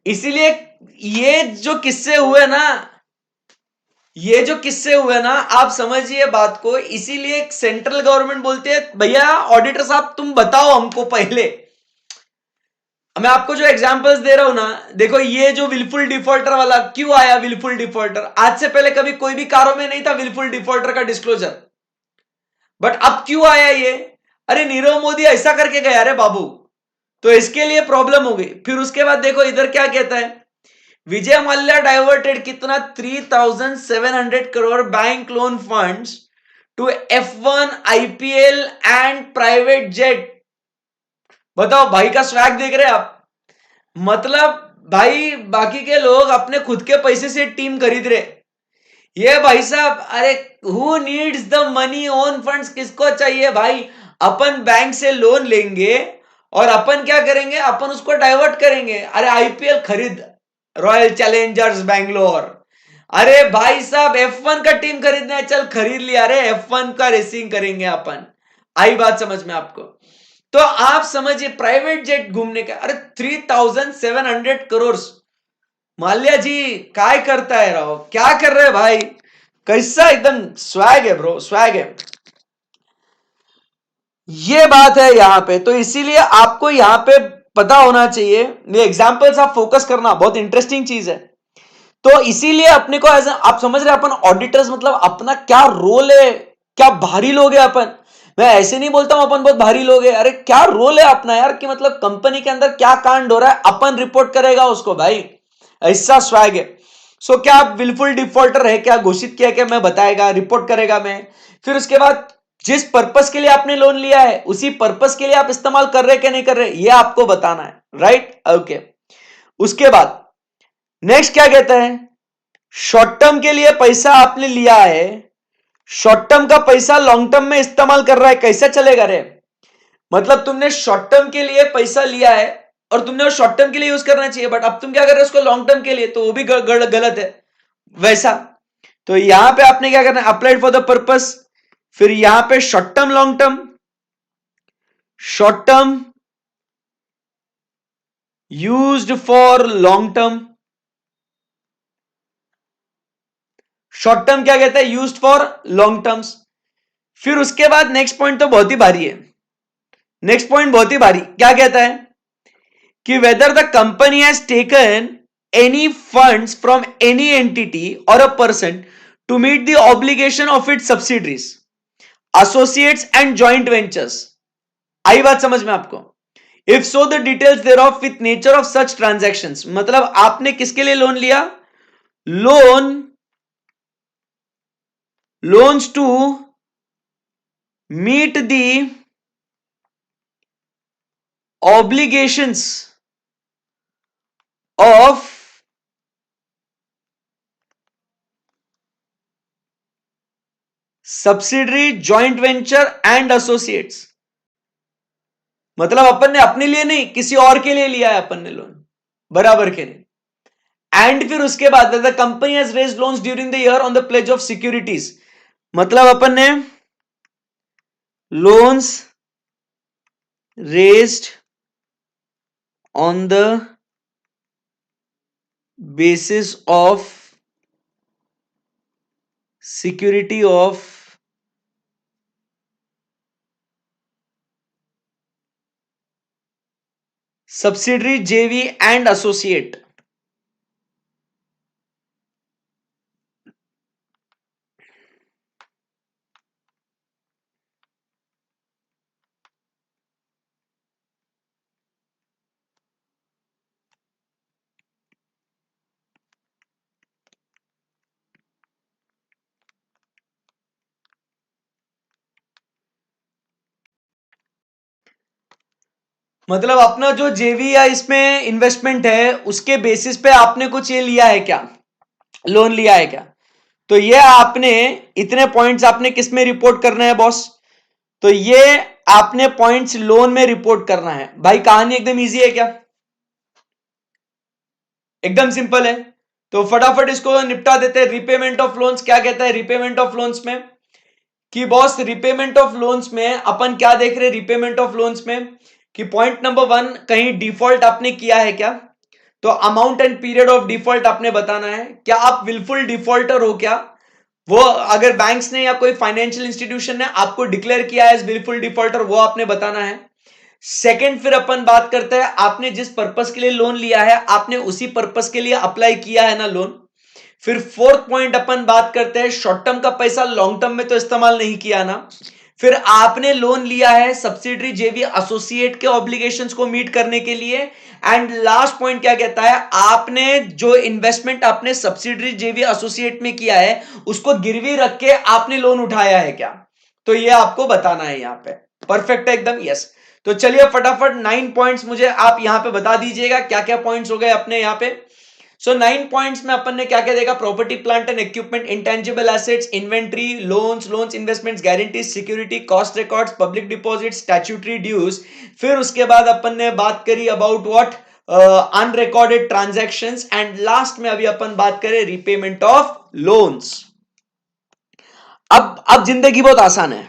इसीलिए ये जो किस्से हुए ना, ये जो किस्से हुए ना, आप समझिए बात को, इसीलिए सेंट्रल गवर्नमेंट बोलती है भैया ऑडिटर साहब तुम बताओ हमको पहले। मैं आपको जो एग्जांपल्स दे रहा हूं ना, देखो ये जो विलफुल डिफॉल्टर वाला क्यों आया, विलफुल डिफॉल्टर आज से पहले कभी कोई भी कारों में नहीं था विलफुल डिफॉल्टर का डिस्क्लोजर, बट अब क्यों आया ये? अरे नीरव मोदी ऐसा करके गया रे बाबू, तो इसके लिए प्रॉब्लम हो गई। फिर उसके बाद देखो इधर क्या कहता है, विजय माल्या डाइवर्टेड कितना 3700 करोड़ bank loan funds to F1 IPL and private jet. बताओ भाई का स्वैग देख रहे हैं आप, मतलब भाई बाकी के लोग अपने खुद के पैसे से टीम खरीद रहे, ये भाई साहब अरे who needs the money, own funds किसको चाहिए भाई? अपन बैंक से लोन लेंगे और अपन क्या करेंगे, अपन उसको डाइवर्ट करेंगे। अरे आईपीएल खरीद, रॉयल चैलेंजर्स बैंगलोर, अरे भाई साहब F1 का टीम खरीदना है, चल खरीद लिया, अरे F1 का रेसिंग करेंगे अपन। आई बात समझ में आपको? तो आप समझिए प्राइवेट जेट घूमने का, अरे 3700 करोड़। माल्या जी काय करता है राव, क्या कर रहे हैं भाई, कैसा एकदम स्वैग है ब्रो, स्वैग है। ये बात है यहां पे, तो इसीलिए आपको यहां पे पता होना चाहिए, ये एग्जांपल्स आप फोकस करना, बहुत इंटरेस्टिंग चीज है। तो इसीलिए अपने को एज आप समझ रहे हैं, अपन ऑडिटर्स मतलब अपना क्या रोल है, क्या भारी लोग हैं अपन। मैं ऐसे नहीं बोलता हूं अपन बहुत भारी लोग हैं, अरे क्या रोल है अपना यार, कि मतलब कंपनी के अंदर क्या कांड हो रहा है अपन रिपोर्ट करेगा उसको भाई, ऐसा स्वैग है। सो क्या आप विलफुल डिफॉल्टर है क्या, घोषित किया क्या, मैं बताएगा, रिपोर्ट करेगा मैं। फिर उसके बाद जिस पर्पस के लिए आपने लोन लिया है उसी पर्पस के लिए आप इस्तेमाल कर रहे क्या नहीं कर रहे, ये आपको बताना है, राइट? ओके। उसके बाद नेक्स्ट क्या कहता है, शॉर्ट टर्म के लिए पैसा आपने लिया है, शॉर्ट टर्म का पैसा लॉन्ग टर्म में इस्तेमाल कर रहा है, कैसा चलेगा रे? मतलब तुमने शॉर्ट टर्म के लिए पैसा लिया है और तुमने वो शॉर्ट टर्म के लिए यूज करना चाहिए, बट अब तुम क्या कर रहे हो उसको लॉन्ग टर्म के लिए, तो वो भी गलत है वैसा। तो यहां पे आपने क्या करना है, अप्लाइड फॉर द पर्पस, फिर यहां पे short term long term, short term used for long term, short term क्या कहता है, यूज्ड फॉर लॉन्ग टर्म्स। फिर उसके बाद नेक्स्ट पॉइंट तो बहुत ही भारी है, नेक्स्ट पॉइंट बहुत ही भारी, क्या कहता है कि whether the company has taken any funds from any entity or a person to meet the obligation of its subsidiaries, associates and joint ventures. आई बात समझ में आपको? If so the details thereof with nature of such transactions, मतलब आपने किसके लिए loan लिया, loans to meet the obligations of subsidiary, joint venture and associates। मतलब अपन ने अपने लिए नहीं, किसी और के लिए लिया है अपन ने लोन, बराबर के लिए। एंड फिर उसके बाद the company has raised loans during the year on the pledge of securities, मतलब अपन ने loans raised on the basis of security of subsidiary, JV and associate। मतलब अपना जो जेवी या इसमें इन्वेस्टमेंट है उसके बेसिस पे आपने कुछ ये लिया है क्या, लोन लिया है क्या? तो ये आपने इतने पॉइंट्स आपने किस में रिपोर्ट करना है बॉस, तो ये आपने पॉइंट्स लोन में रिपोर्ट करना है। भाई कहानी एकदम इजी है क्या, एकदम सिंपल है। तो फटाफट इसको निपटा देते हैं। रिपेमेंट ऑफ लोन्स क्या कहता है, रिपेमेंट ऑफ लोन्स में कि बॉस रिपेमेंट ऑफ लोन्स में अपन क्या देख रहे हैं, रिपेमेंट ऑफ लोन्स में कि पॉइंट नंबर 1, कहीं डिफॉल्ट आपने किया है क्या, तो amount and period of default आपने बताना है। क्या आप विलफुल डिफॉल्टर हो क्या, वो अगर बैंक्स ने या कोई फाइनेंशियल इंस्टीट्यूशन ने आपको डिक्लेयर किया है एज विलफुल डिफॉल्टर, वो आपने बताना है। सेकंड फिर अपन बात करते हैं, आपने जिस पर्पस के लिए लोन लिया है आपने उसी पर्पस के लिए अप्लाई किया है ना लोन। फिर फोर्थ पॉइंट अपन बात करते हैं, शॉर्ट टर्म का पैसा लॉन्ग टर्म में तो इस्तेमाल नहीं किया ना। फिर आपने लोन लिया है सब्सिडरी, जेवी, एसोसिएट के ऑब्लिगेशंस को मीट करने के लिए। एंड लास्ट पॉइंट क्या कहता है, आपने जो इन्वेस्टमेंट आपने सब्सिडरी, जेवी, एसोसिएट में किया है उसको गिरवी रख के आपने लोन उठाया है क्या, तो ये आपको बताना है यहां पे। परफेक्ट है एकदम, यस। तो चलिए फटाफट 9 पॉइंट्स मुझे आप यहां पे बता दीजिएगा, क्या क्या पॉइंट्स हो गए अपने यहां पे। सो 9 पॉइंट्स में अपन ने क्या क्या देखा, property, plant and equipment, intangible assets, inventory, loans investments, guarantees, security, cost records, public deposit, statutory dues. फिर उसके बाद अपन ने बात करी about what, unrecorded transactions. And last में अभी अपन बात करें रिपेमेंट ऑफ लोन्स। अब जिंदगी बहुत आसान है,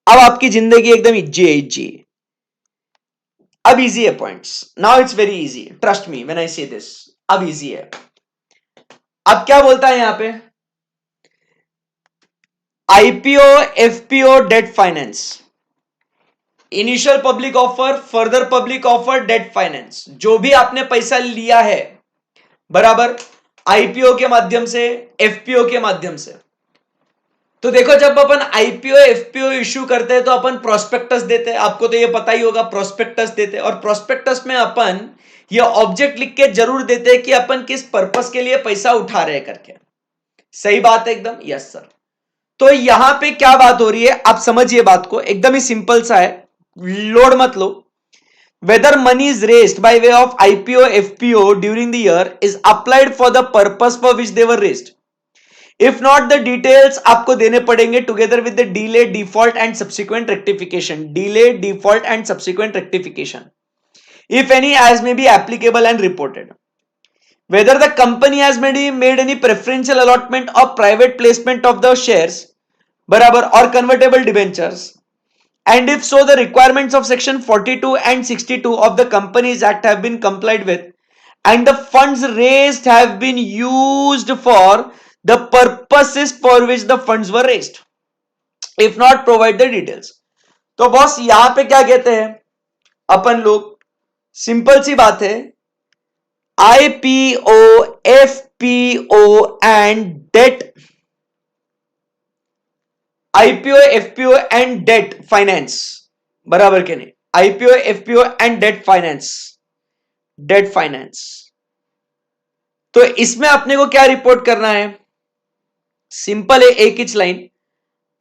अब आपकी जिंदगी एकदम इजी। अब इजी है points, now it's very easy, trust me when I से दिस, अब इजी है। अब क्या बोलता है यहां पे, IPO, FPO, debt finance, initial public offer, further public offer, debt finance, जो भी आपने पैसा लिया है बराबर, आईपीओ के माध्यम से, एफपीओ के माध्यम से। तो देखो जब अपन आईपीओ, एफपीओ इश्यू करते हैं तो अपन प्रोस्पेक्टस देते हैं, आपको तो ये पता ही होगा, प्रोस्पेक्टस देते हैं। और प्रोस्पेक्टस में अपन ये ऑब्जेक्ट लिख के जरूर देते हैं कि अपन किस पर्पस के लिए पैसा उठा रहे करके। सही बात है एकदम, यस सर। तो यहां पे क्या बात हो रही है, आप समझिए बात को, एकदम ही सिंपल सा है, लोड मत लो। whether money is raised by way of IPO, FPO during the year is applied for the purpose for which they were raised. If not, the details आपको देने पड़ेंगे together with the delay, default and subsequent rectification. Delay, default and subsequent rectification, if any, as may be applicable and reported. Whether the company has made any preferential allotment or private placement of the shares, बराबर, or convertible debentures, and if so, the requirements of section 42 and 62 of the Companies Act have been complied with, and the funds raised have been used for the purposes for which the funds were raised. If not, provide the details. तो boss यहां पे क्या कहते हैं अपन लोग, simple सी बात है, IPO, FPO and debt, IPO, FPO and debt finance, बराबर के नहीं, IPO, FPO and debt finance, debt finance. तो इसमें अपने को क्या रिपोर्ट करना है, सिंपल है, एक ही line,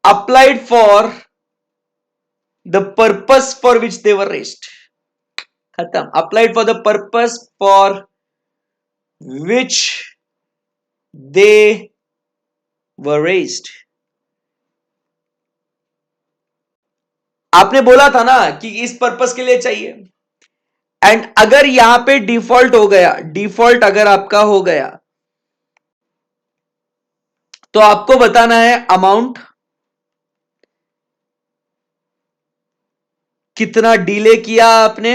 applied for the purpose for which they were raised, खत्म, applied for the purpose for which they were raised. आपने बोला था ना कि इस पर्पस के लिए चाहिए, एंड अगर यहां पे डिफॉल्ट हो गया, डिफॉल्ट अगर आपका हो गया, तो आपको बताना है अमाउंट कितना डिले किया आपने,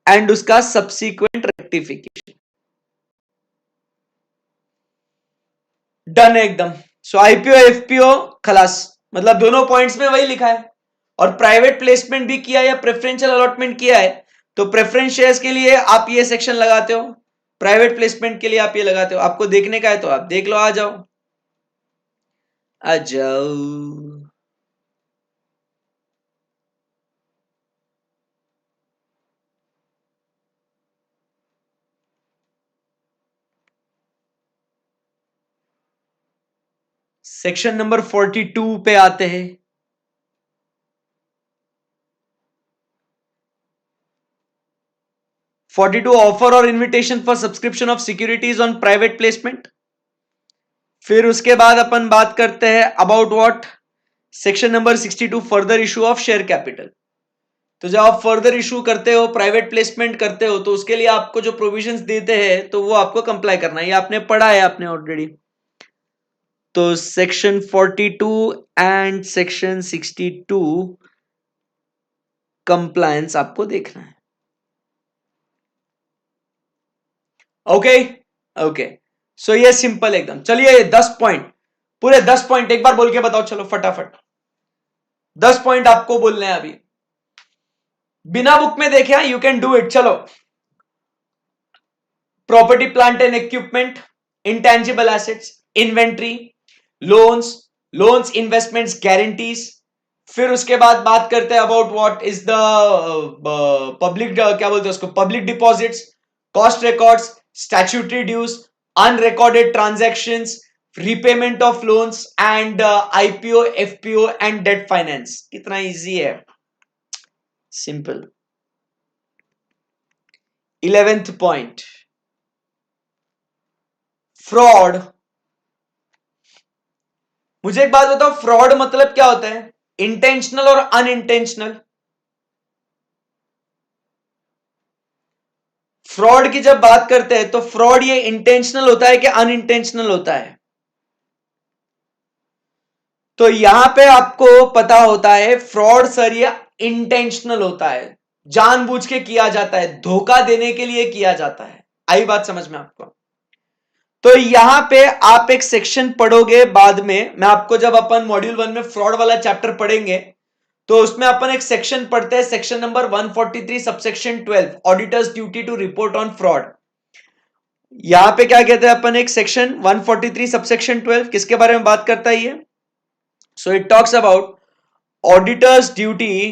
एंड उसका सब्सिक्वेंट रेक्टिफिकेशन। डन है एकदम। सो आईपीओ, एफपीओ खलास, मतलब दोनों पॉइंट्स में वही लिखा है, और प्राइवेट प्लेसमेंट भी किया या प्रेफरेंशियल अलॉटमेंट किया है, तो प्रेफरेंस शेयर्स के लिए आप ये सेक्शन लगाते हो, प्राइवेट प्लेसमेंट के लिए आप ये लगाते हो। आपको देखने का है तो आप देख लो, आ जाओ, आ जाओ। सेक्शन नंबर 42 पे आते हैं। ऑफर और invitation for subscription of securities on private placement. फिर उसके बाद अपन बात करते हैं about what, section number 62 further issue of share capital. तो जब आप फर्दर इशू करते हो, प्राइवेट प्लेसमेंट करते हो, तो उसके लिए आपको जो प्रोविजंस देते हैं तो वो आपको कंप्लाई करना है, ये आपने पढ़ा है आपने ऑलरेडी। तो सेक्शन 42 एंड सेक्शन 62 कंप्लायंस आपको देखना है। ओके ओके, सो ये सिंपल एकदम। चलिए 10 पॉइंट, पूरे 10 पॉइंट एक बार बोल के बताओ, चलो फटाफट 10 पॉइंट आपको बोलने हैं अभी, बिना बुक में देखे, यू कैन डू इट। चलो, property plant and equipment, intangible assets, inventory, loans, loans investments, guarantees. फिर उसके बाद बात करते हैं about what is the public, क्या बोलते हैं उसको, public deposits, cost records, statutory dues, unrecorded transactions, repayment of loans and IPO, FPO and debt finance. कितना इजी है, सिंपल। 11th point, fraud. मुझे एक बात बताओ, फ्रॉड मतलब क्या होता है, इंटेंशनल और अनइंटेंशनल? फ्रॉड की जब बात करते हैं तो फ्रॉड ये इंटेंशनल होता है कि अनइंटेंशनल होता है? तो यहां पे आपको पता होता है फ्रॉड सर ये इंटेंशनल होता है, जानबूझ के किया जाता है, धोखा देने के लिए किया जाता है। आई बात समझ में आपको? तो यहां पे आप एक सेक्शन पढ़ोगे बाद में, मैं आपको जब अपन मॉड्यूल 1 में फ्रॉड वाला चैप्टर पढ़ेंगे तो उसमें अपन एक सेक्शन पढ़ते हैं, section number 143 subsection 12, auditors duty to report on fraud. यहां पे क्या कहते हैं अपन, एक सेक्शन 143 सबसेक्शन 12 किसके बारे में बात करता है ये? So it talks about auditors duty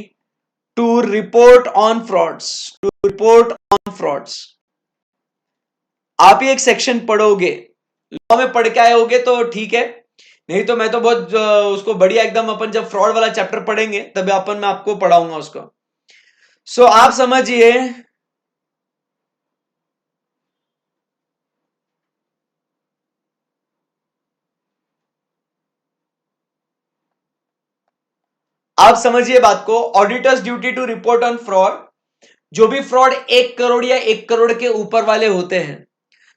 to report on frauds, to report on frauds. आप ही एक सेक्शन पढ़ोगे, लॉ में पढ़ के आए होगे तो ठीक है, नहीं तो मैं तो बहुत उसको बढ़िया एकदम, अपन जब फ्रॉड वाला चैप्टर पढ़ेंगे तब अपन मैं आपको पढ़ाऊंगा उसको। सो आप समझिए, आप समझिए बात को। Auditors duty to report on fraud, जो भी फ्रॉड 1 करोड़ या 1 करोड़ के ऊपर वाले होते हैं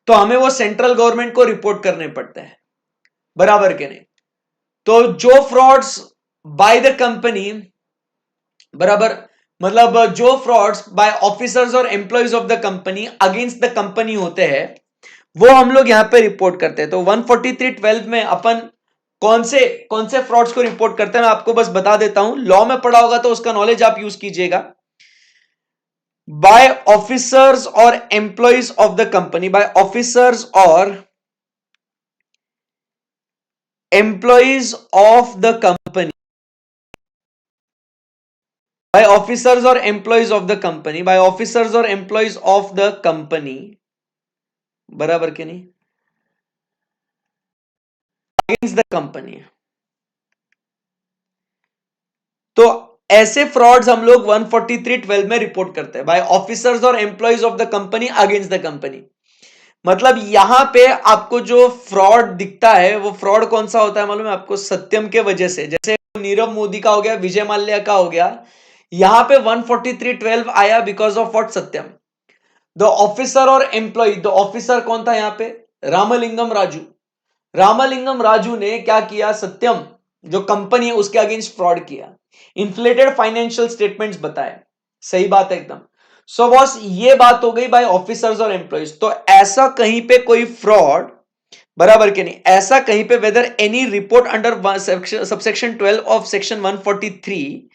तो हमें वो सेंट्रल गवर्नमेंट को रिपोर्ट करने पड़ते हैं, बराबर के नहीं। तो जो फ्रॉड्स बाय द कंपनी, बराबर, मतलब जो frauds bye officers or employees of the company against the company होते हैं वो हम लोग यहां पे रिपोर्ट करते हैं। तो 143(12) में अपन कौन से फ्रॉड्स को रिपोर्ट करते हैं मैं आपको बस बता देता हूं। लॉ में पढ़ा होगा तो उसका नॉलेज आप यूज कीजिएगा। By officers or employees of the company, by officers or employees of the company, by officers or employees of the company, by officers or employees of the company, बराबर के नहीं, अगेंस्ट द कंपनी। तो ऐसे frauds हम लोग 143(12) में report करते हैं, bye officers or employees of the company against the company. मतलब यहां पे आपको जो फ्रॉड दिखता है वो फ्रॉड कौन सा होता है मालूम है आपको? सत्यम के वजह से। जैसे नीरव मोदी का हो गया, विजय माल्या का हो गया, यहां पे 143(12) आया because of what? Satyam. The officer और एम्प्लॉय, द ऑफिसर कौन था यहां पे? रामलिंगम राजू। रामलिंगम राजू ने क्या किया? सत्यम जो कंपनी है उसके अगेंस्ट फ्रॉड किया, इन्फ्लेटेड फाइनेंशियल स्टेटमेंट्स बताए। सही बात है एकदम। सो बॉस ये बात हो गई बाय ऑफिसर्स और एम्प्लॉयज। तो ऐसा कहीं पे कोई फ्रॉड, बराबर के नहीं, ऐसा कहीं पे whether any report under subsection 12 of section 143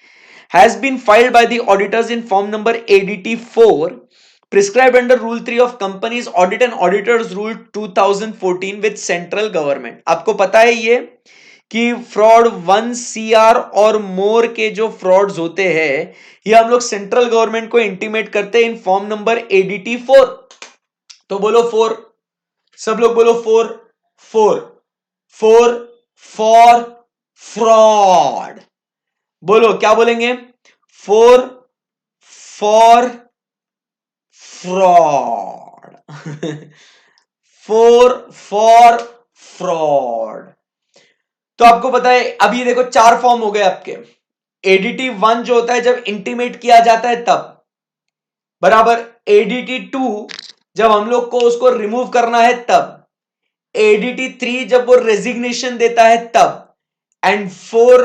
has been filed by the auditors in form number ADT4 prescribed under rule 3 of companies audit and auditors rule 2014 with central government। आपको पता है ये कि फ्रॉड 1 CR और मोर के जो frauds होते हैं ये हम लोग सेंट्रल गवर्नमेंट को इंटीमेट करते हैं इन फॉर्म नंबर ADT4। तो बोलो 4, सब लोग बोलो 4। 4 4 फॉर फ्रॉड। बोलो क्या बोलेंगे? 4 फॉर फ्रॉड। 4 for fraud. तो आपको पता है अभी देखो 4 फॉर्म हो गए आपके। ADT1 जो होता है जब इंटीमेट किया जाता है तब, बराबर। ADT2 जब हम लोग को उसको रिमूव करना है तब, ADT3 जब वो रेजिग्नेशन देता है तब, एंड 4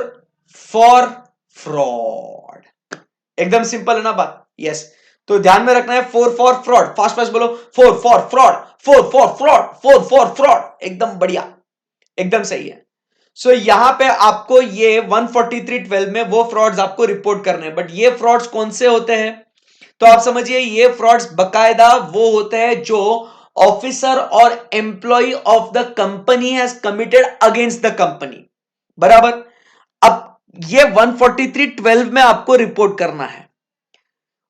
फॉर फ्रॉड। एकदम सिंपल है ना बात? यस। तो ध्यान में रखना है 4 फॉर फ्रॉड। फास्ट फास्ट बोलो, 4 for fraud, 4 for fraud, 4 for fraud. एकदम बढ़िया, एकदम सही है। सो यहां पे आपको ये 143(12) में वो फ्रॉड्स आपको रिपोर्ट करने हैं। बट ये फ्रॉड्स कौन से होते हैं? तो आप समझिए ये फ्रॉड्स बकायदा वो होते हैं जो ऑफिसर और employee of the company has committed against the company, बराबर। अब ये 143(12) में आपको रिपोर्ट करना है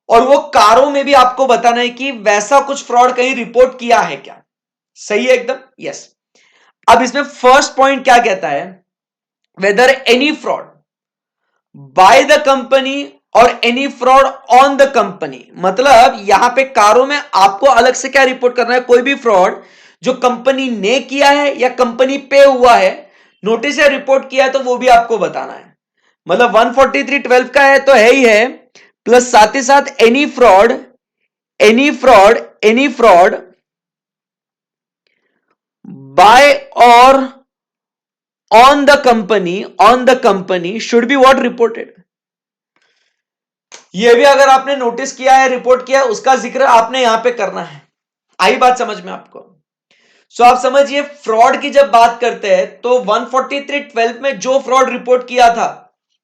और वो कारों में भी आपको बताना है कि वैसा कुछ फ्रॉड कहीं रिपोर्ट किया है क्या। सही है एकदम? यस। अब इसमें फर्स्ट पॉइंट क्या कहता है? Whether any fraud by the company or any fraud on the company. मतलब यहां पे कारों में आपको अलग से क्या रिपोर्ट करना है? कोई भी फ्रॉड जो कंपनी ने किया है या कंपनी पे हुआ है, नोटिस या रिपोर्ट किया है, तो वो भी आपको बताना है। मतलब 143(12) का है तो है ही है, प्लस साथ ही साथ any fraud, any fraud, any fraud by or on the company should be what? Reported. ये भी अगर आपने नोटिस किया है, रिपोर्ट किया है, उसका जिक्र आपने यहां पे करना है। आई बात समझ में आपको? सो आप समझिए फ्रॉड की जब बात करते हैं तो 143(12) में जो फ्रॉड रिपोर्ट किया था,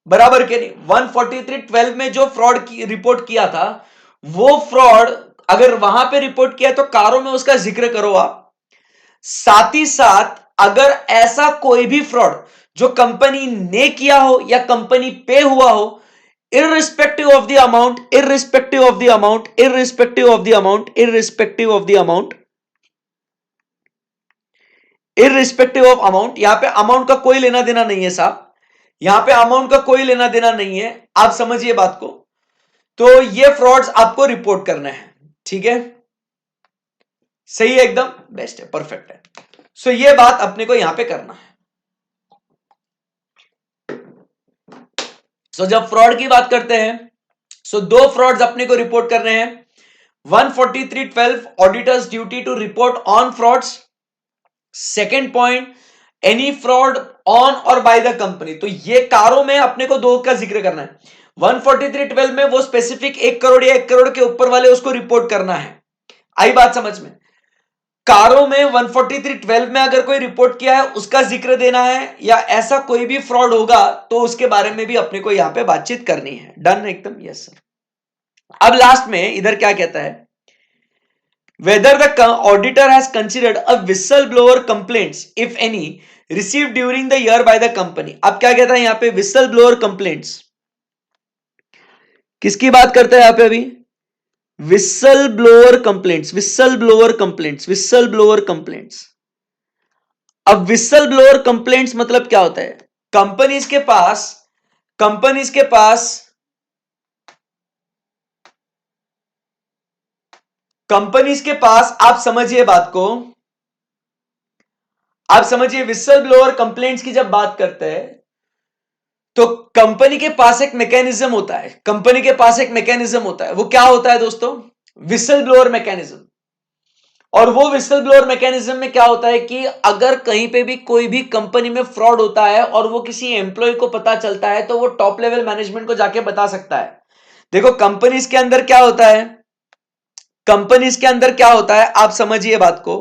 बराबर के नहीं, 143(12) में जो फ्रॉड की रिपोर्ट किया था वो फ्रॉड अगर वहां पे रिपोर्ट किया तो कारों में उसका जिक्र करो आप। साथ ही साथ अगर ऐसा कोई भी फ्रॉड जो कंपनी ने किया हो या कंपनी पे हुआ हो, irrespective of the amount, irrespective of the amount, irrespective of the amount, irrespective of the amount, irrespective of amount, यहां पे अमाउंट का कोई लेना देना नहीं है साहब, यहां पे अमाउंट का कोई लेना देना नहीं है, आप समझिए बात को। तो ये फ्रॉड्स आपको रिपोर्ट करना है, ठीक है, सही है, एकदम बेस्ट है, परफेक्ट है। सो ये बात अपने को यहां पे करना है। सो जब फ्रॉड की बात करते हैं, सो दो फ्रॉड्स अपने को रिपोर्ट करने हैं। 143.12 auditors duty to report on frauds. Second point, any fraud on और बाय द कंपनी। तो ये कारों में अपने को दो का जिक्र करना है। 143.12 में वो स्पेसिफिक 1 करोड़ या 1 करोड़ के ऊपर वाले उसको रिपोर्ट करना है। आई बात समझ में? कारों में 143.12 में अगर कोई रिपोर्ट किया है उसका जिक्र देना है, या ऐसा कोई भी फ्रॉड होगा तो उसके बारे में भी अपने को यहां पे बातचीत करनी है। डन एकदम, यस सर। अब लास्ट में इधर क्या कहता है, whether the auditor has considered a whistleblower complaints if any received during the year by the company। अब क्या कहता है यहां पे, whistleblower complaints किसकी बात करता है यहां पे अभी, whistleblower complaints, whistleblower complaints, whistleblower complaints। अब whistleblower complaints मतलब क्या होता है, कंपनीज के पास आप समझिए बात को, आप समझिए, विसल ब्लोअर कंप्लेंट्स की जब बात करते हैं तो कंपनी के पास एक मैकेनिज्म होता है, कंपनी के पास एक मैकेनिज्म होता है। वो क्या होता है दोस्तों, विसल ब्लोअर मैकेनिज्म। और वो विसल ब्लोअर मैकेनिज्म में क्या होता है कि अगर कहीं पे भी कोई भी कंपनी में फ्रॉड होता है और वो किसी एम्प्लॉय को पता चलता है तो वो टॉप लेवल मैनेजमेंट को जाके बता सकता है। देखो कंपनीज के अंदर क्या होता है, कंपनीज के अंदर क्या होता है, आप समझिए बात को।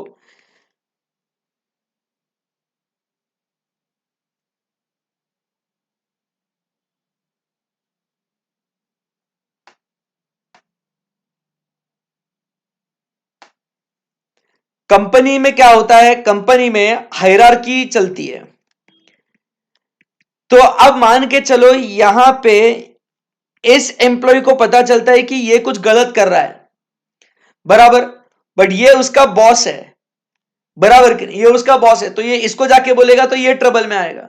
कंपनी में क्या होता है, कंपनी में हायरार्की चलती है। तो अब मान के चलो यहां पे इस एम्प्लॉय को पता चलता है कि ये कुछ गलत कर रहा है, बराबर, बट ये उसका बॉस है, बराबर कि नहीं, ये उसका बॉस है, तो ये इसको जाके बोलेगा तो ये ट्रबल में आएगा।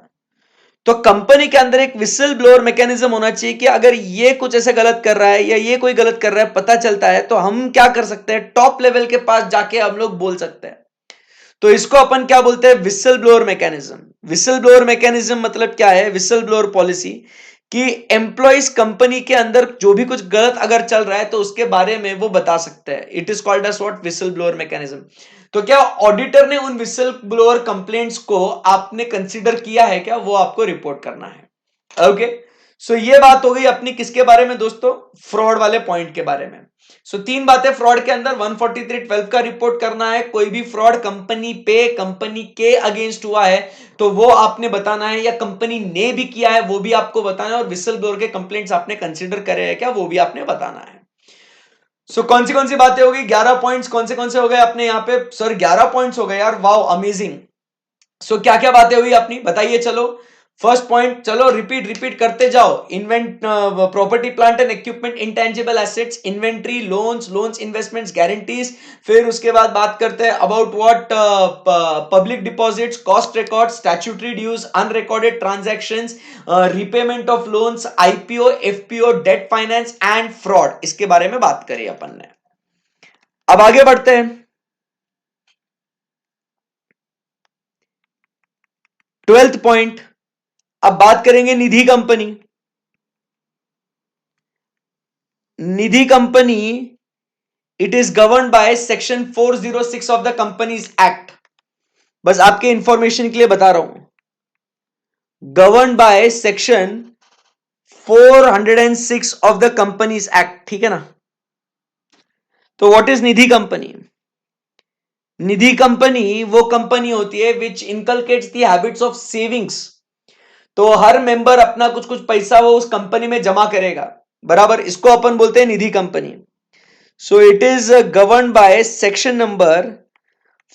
तो कंपनी के अंदर एक विसल ब्लोअर मैकेनिज्म होना चाहिए कि अगर ये कुछ ऐसे गलत कर रहा है या ये कोई गलत कर रहा है, पता चलता है, तो हम क्या कर सकते हैं, टॉप लेवल के पास जाके हम लोग बोल सकते हैं। तो इसको अपन क्या बोलते हैं, whistle blower mechanism. Whistle blower mechanism मतलब क्या है, विसल ब्लोअर पॉलिसी, कि एम्प्लॉइज कंपनी के अंदर जो भी कुछ गलत अगर चल रहा है तो उसके बारे में वो बता सकते हैं। It is called as what, whistle blower mechanism. तो क्या ऑडिटर ने उन विसल ब्लोअर कंप्लेंट्स को आपने कंसीडर किया है क्या, वो आपको रिपोर्ट करना है। ओके, सो ये बात हो गई अपनी किसके बारे में दोस्तों, फ्रॉड वाले पॉइंट के बारे में। सो तीन बातें फ्रॉड के अंदर, 143.12 का रिपोर्ट करना है, कोई भी फ्रॉड कंपनी पे, कंपनी के अगेंस्ट हुआ है तो वो आपने बताना है, या कंपनी ने भी किया है वो भी आपको बताना है, और विसल ब्लोअर के कंप्लेंट्स आपने कंसीडर करे हैं क्या, वो भी आपने बताना है। सो कौन सी बातें हो गई, 11 पॉइंट्स कौन से हो गए अपने यहाँ पे, सर 11 पॉइंट्स हो गए यार, वाओ अमेजिंग। सो क्या क्या बातें हुई अपनी बताइए, चलो फर्स्ट पॉइंट, चलो रिपीट करते जाओ। Invent property plant and equipment, intangible assets, inventory, loans investments, guarantees. फिर उसके बाद बात करते हैं about what, public deposits, cost record, statutory dues, unrecorded transactions, repayment of loans, IPO, FPO, debt finance and fraud, इसके बारे में बात करी अपन ने। अब आगे बढ़ते हैं, 12th पॉइंट। अब बात करेंगे Nidhi company. Nidhi company, it is govern by section 406 of the companies act. बस आपके इंफॉर्मेशन के लिए बता रहा हूं, govern by section 406 of the companies act, ठीक है ना। तो what is Nidhi company, Nidhi company वो कंपनी होती है which inculcates the habits of savings. तो हर मेंबर अपना कुछ कुछ पैसा वो उस कंपनी में जमा करेगा, बराबर, इसको अपन बोलते हैं Nidhi company. So it is govern by section number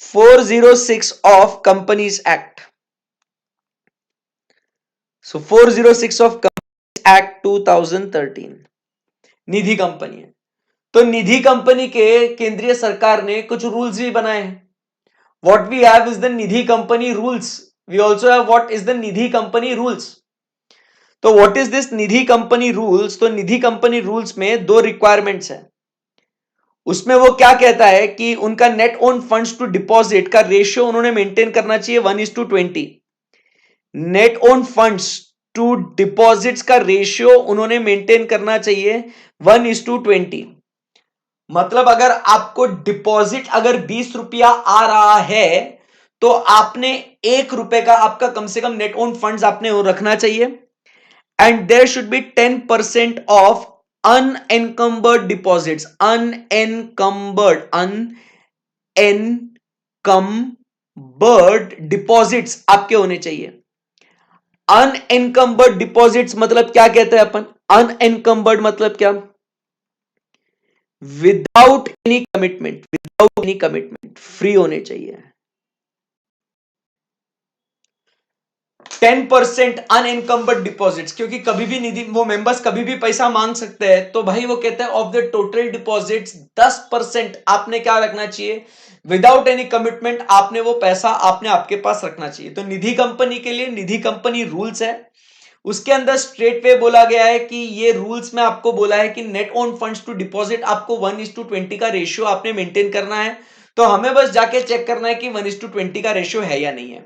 406 of companies act. So 406 of companies act 2013 Nidhi company है। तो निधि कंपनी के केंद्रीय सरकार ने कुछ रूल्स भी बनाए हैं, What we have is the Nidhi Company rules. We also have what is the Nidhi Company rules. तो what is this Nidhi company rules? तो निधि कंपनी रूल्स में दो रिक्वायरमेंट्स है। उसमें वो क्या कहता है कि उनका net own funds to deposit का रेशियो उन्होंने मेंटेन करना चाहिए 1:20। Net own funds to deposits का रेशियो उन्होंने मेंटेन करना चाहिए 1:20। मतलब अगर आपको डिपॉजिट अगर 20 रुपया आ रहा है तो आपने 1 रुपए का आपका कम से कम नेट ओन फंड्स आपने रखना चाहिए। And there should be 10% of unencumbered deposits. Unencumbered deposits आपके होने चाहिए। अनएनकम्बर्ड डिपॉजिट्स मतलब क्या कहते हैं अपन? अनएनकम्बर्ड मतलब क्या? Without any commitment, without any commitment, free होने चाहिए। 10% अनएनकम्बर्ड डिपॉजिट्स, क्योंकि कभी भी निधि वो मेंबर्स कभी भी पैसा मांग सकते हैं, तो भाई वो कहते हैं ऑफ द टोटल डिपॉजिट्स 10% आपने क्या रखना चाहिए? विदाउट एनी कमिटमेंट आपने वो पैसा आपने आपके पास रखना चाहिए। तो निधि कंपनी के लिए निधि कंपनी रूल्स है, उसके अंदर स्ट्रेट वे बोला गया है कि ये रूल्स में आपको बोला है कि net own funds to deposit आपको 1:20 का रेशियो आपने मेंटेन करना है। तो हमें बस जाके चेक करना है कि 1:20 का रेशियो है या नहीं है।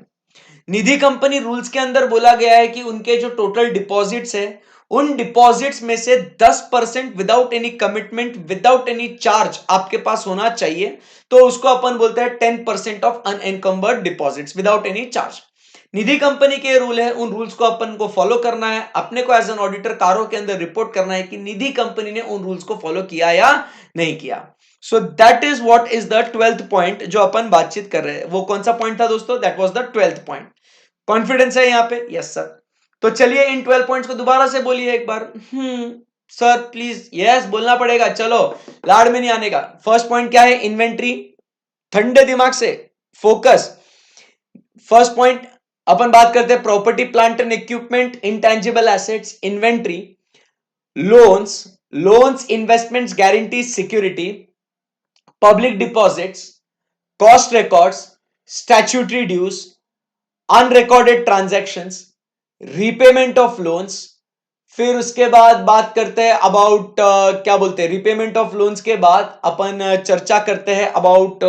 निधि कंपनी रूल्स के अंदर बोला गया है कि उनके जो टोटल डिपॉजिट्स है उन डिपॉजिट्स में से 10% without any commitment, without any charge आपके पास होना चाहिए। तो उसको अपन बोलते हैं 10% of unencumbered deposits without any charge. Nidhi company के रूल है, उन रूल्स को अपन को फॉलो करना है। अपने को एज एन ऑडिटर कारों के अंदर रिपोर्ट करना है कि निधि कंपनी ने उन रूल्स को फॉलो किया या नहीं किया। सो that is what is the 12th point जो अपन बातचीत कर रहे हैं। वो कौन सा पॉइंट था दोस्तों? That was the 12th point. Confidence है यहां पे? Yes sir. तो चलिए इन 12 पॉइंट्स को दोबारा से बोलिए एक बार। Sir please. यस बोलना पड़ेगा, चलो लाड़ में नहीं आने का। फर्स्ट पॉइंट क्या है? इन्वेंट्री। ठंडे दिमाग से फोकस। फर्स्ट पॉइंट अपन बात करते हैं property plant and equipment, intangible assets, inventory, loans, investments, guarantee, security, public deposits, cost records, statutory dues, unrecorded transactions, repayment of loans. फिर उसके बाद बात करते हैं अबाउट क्या बोलते हैं, रीपेमेंट ऑफ लोन्स के बाद अपन चर्चा करते हैं अबाउट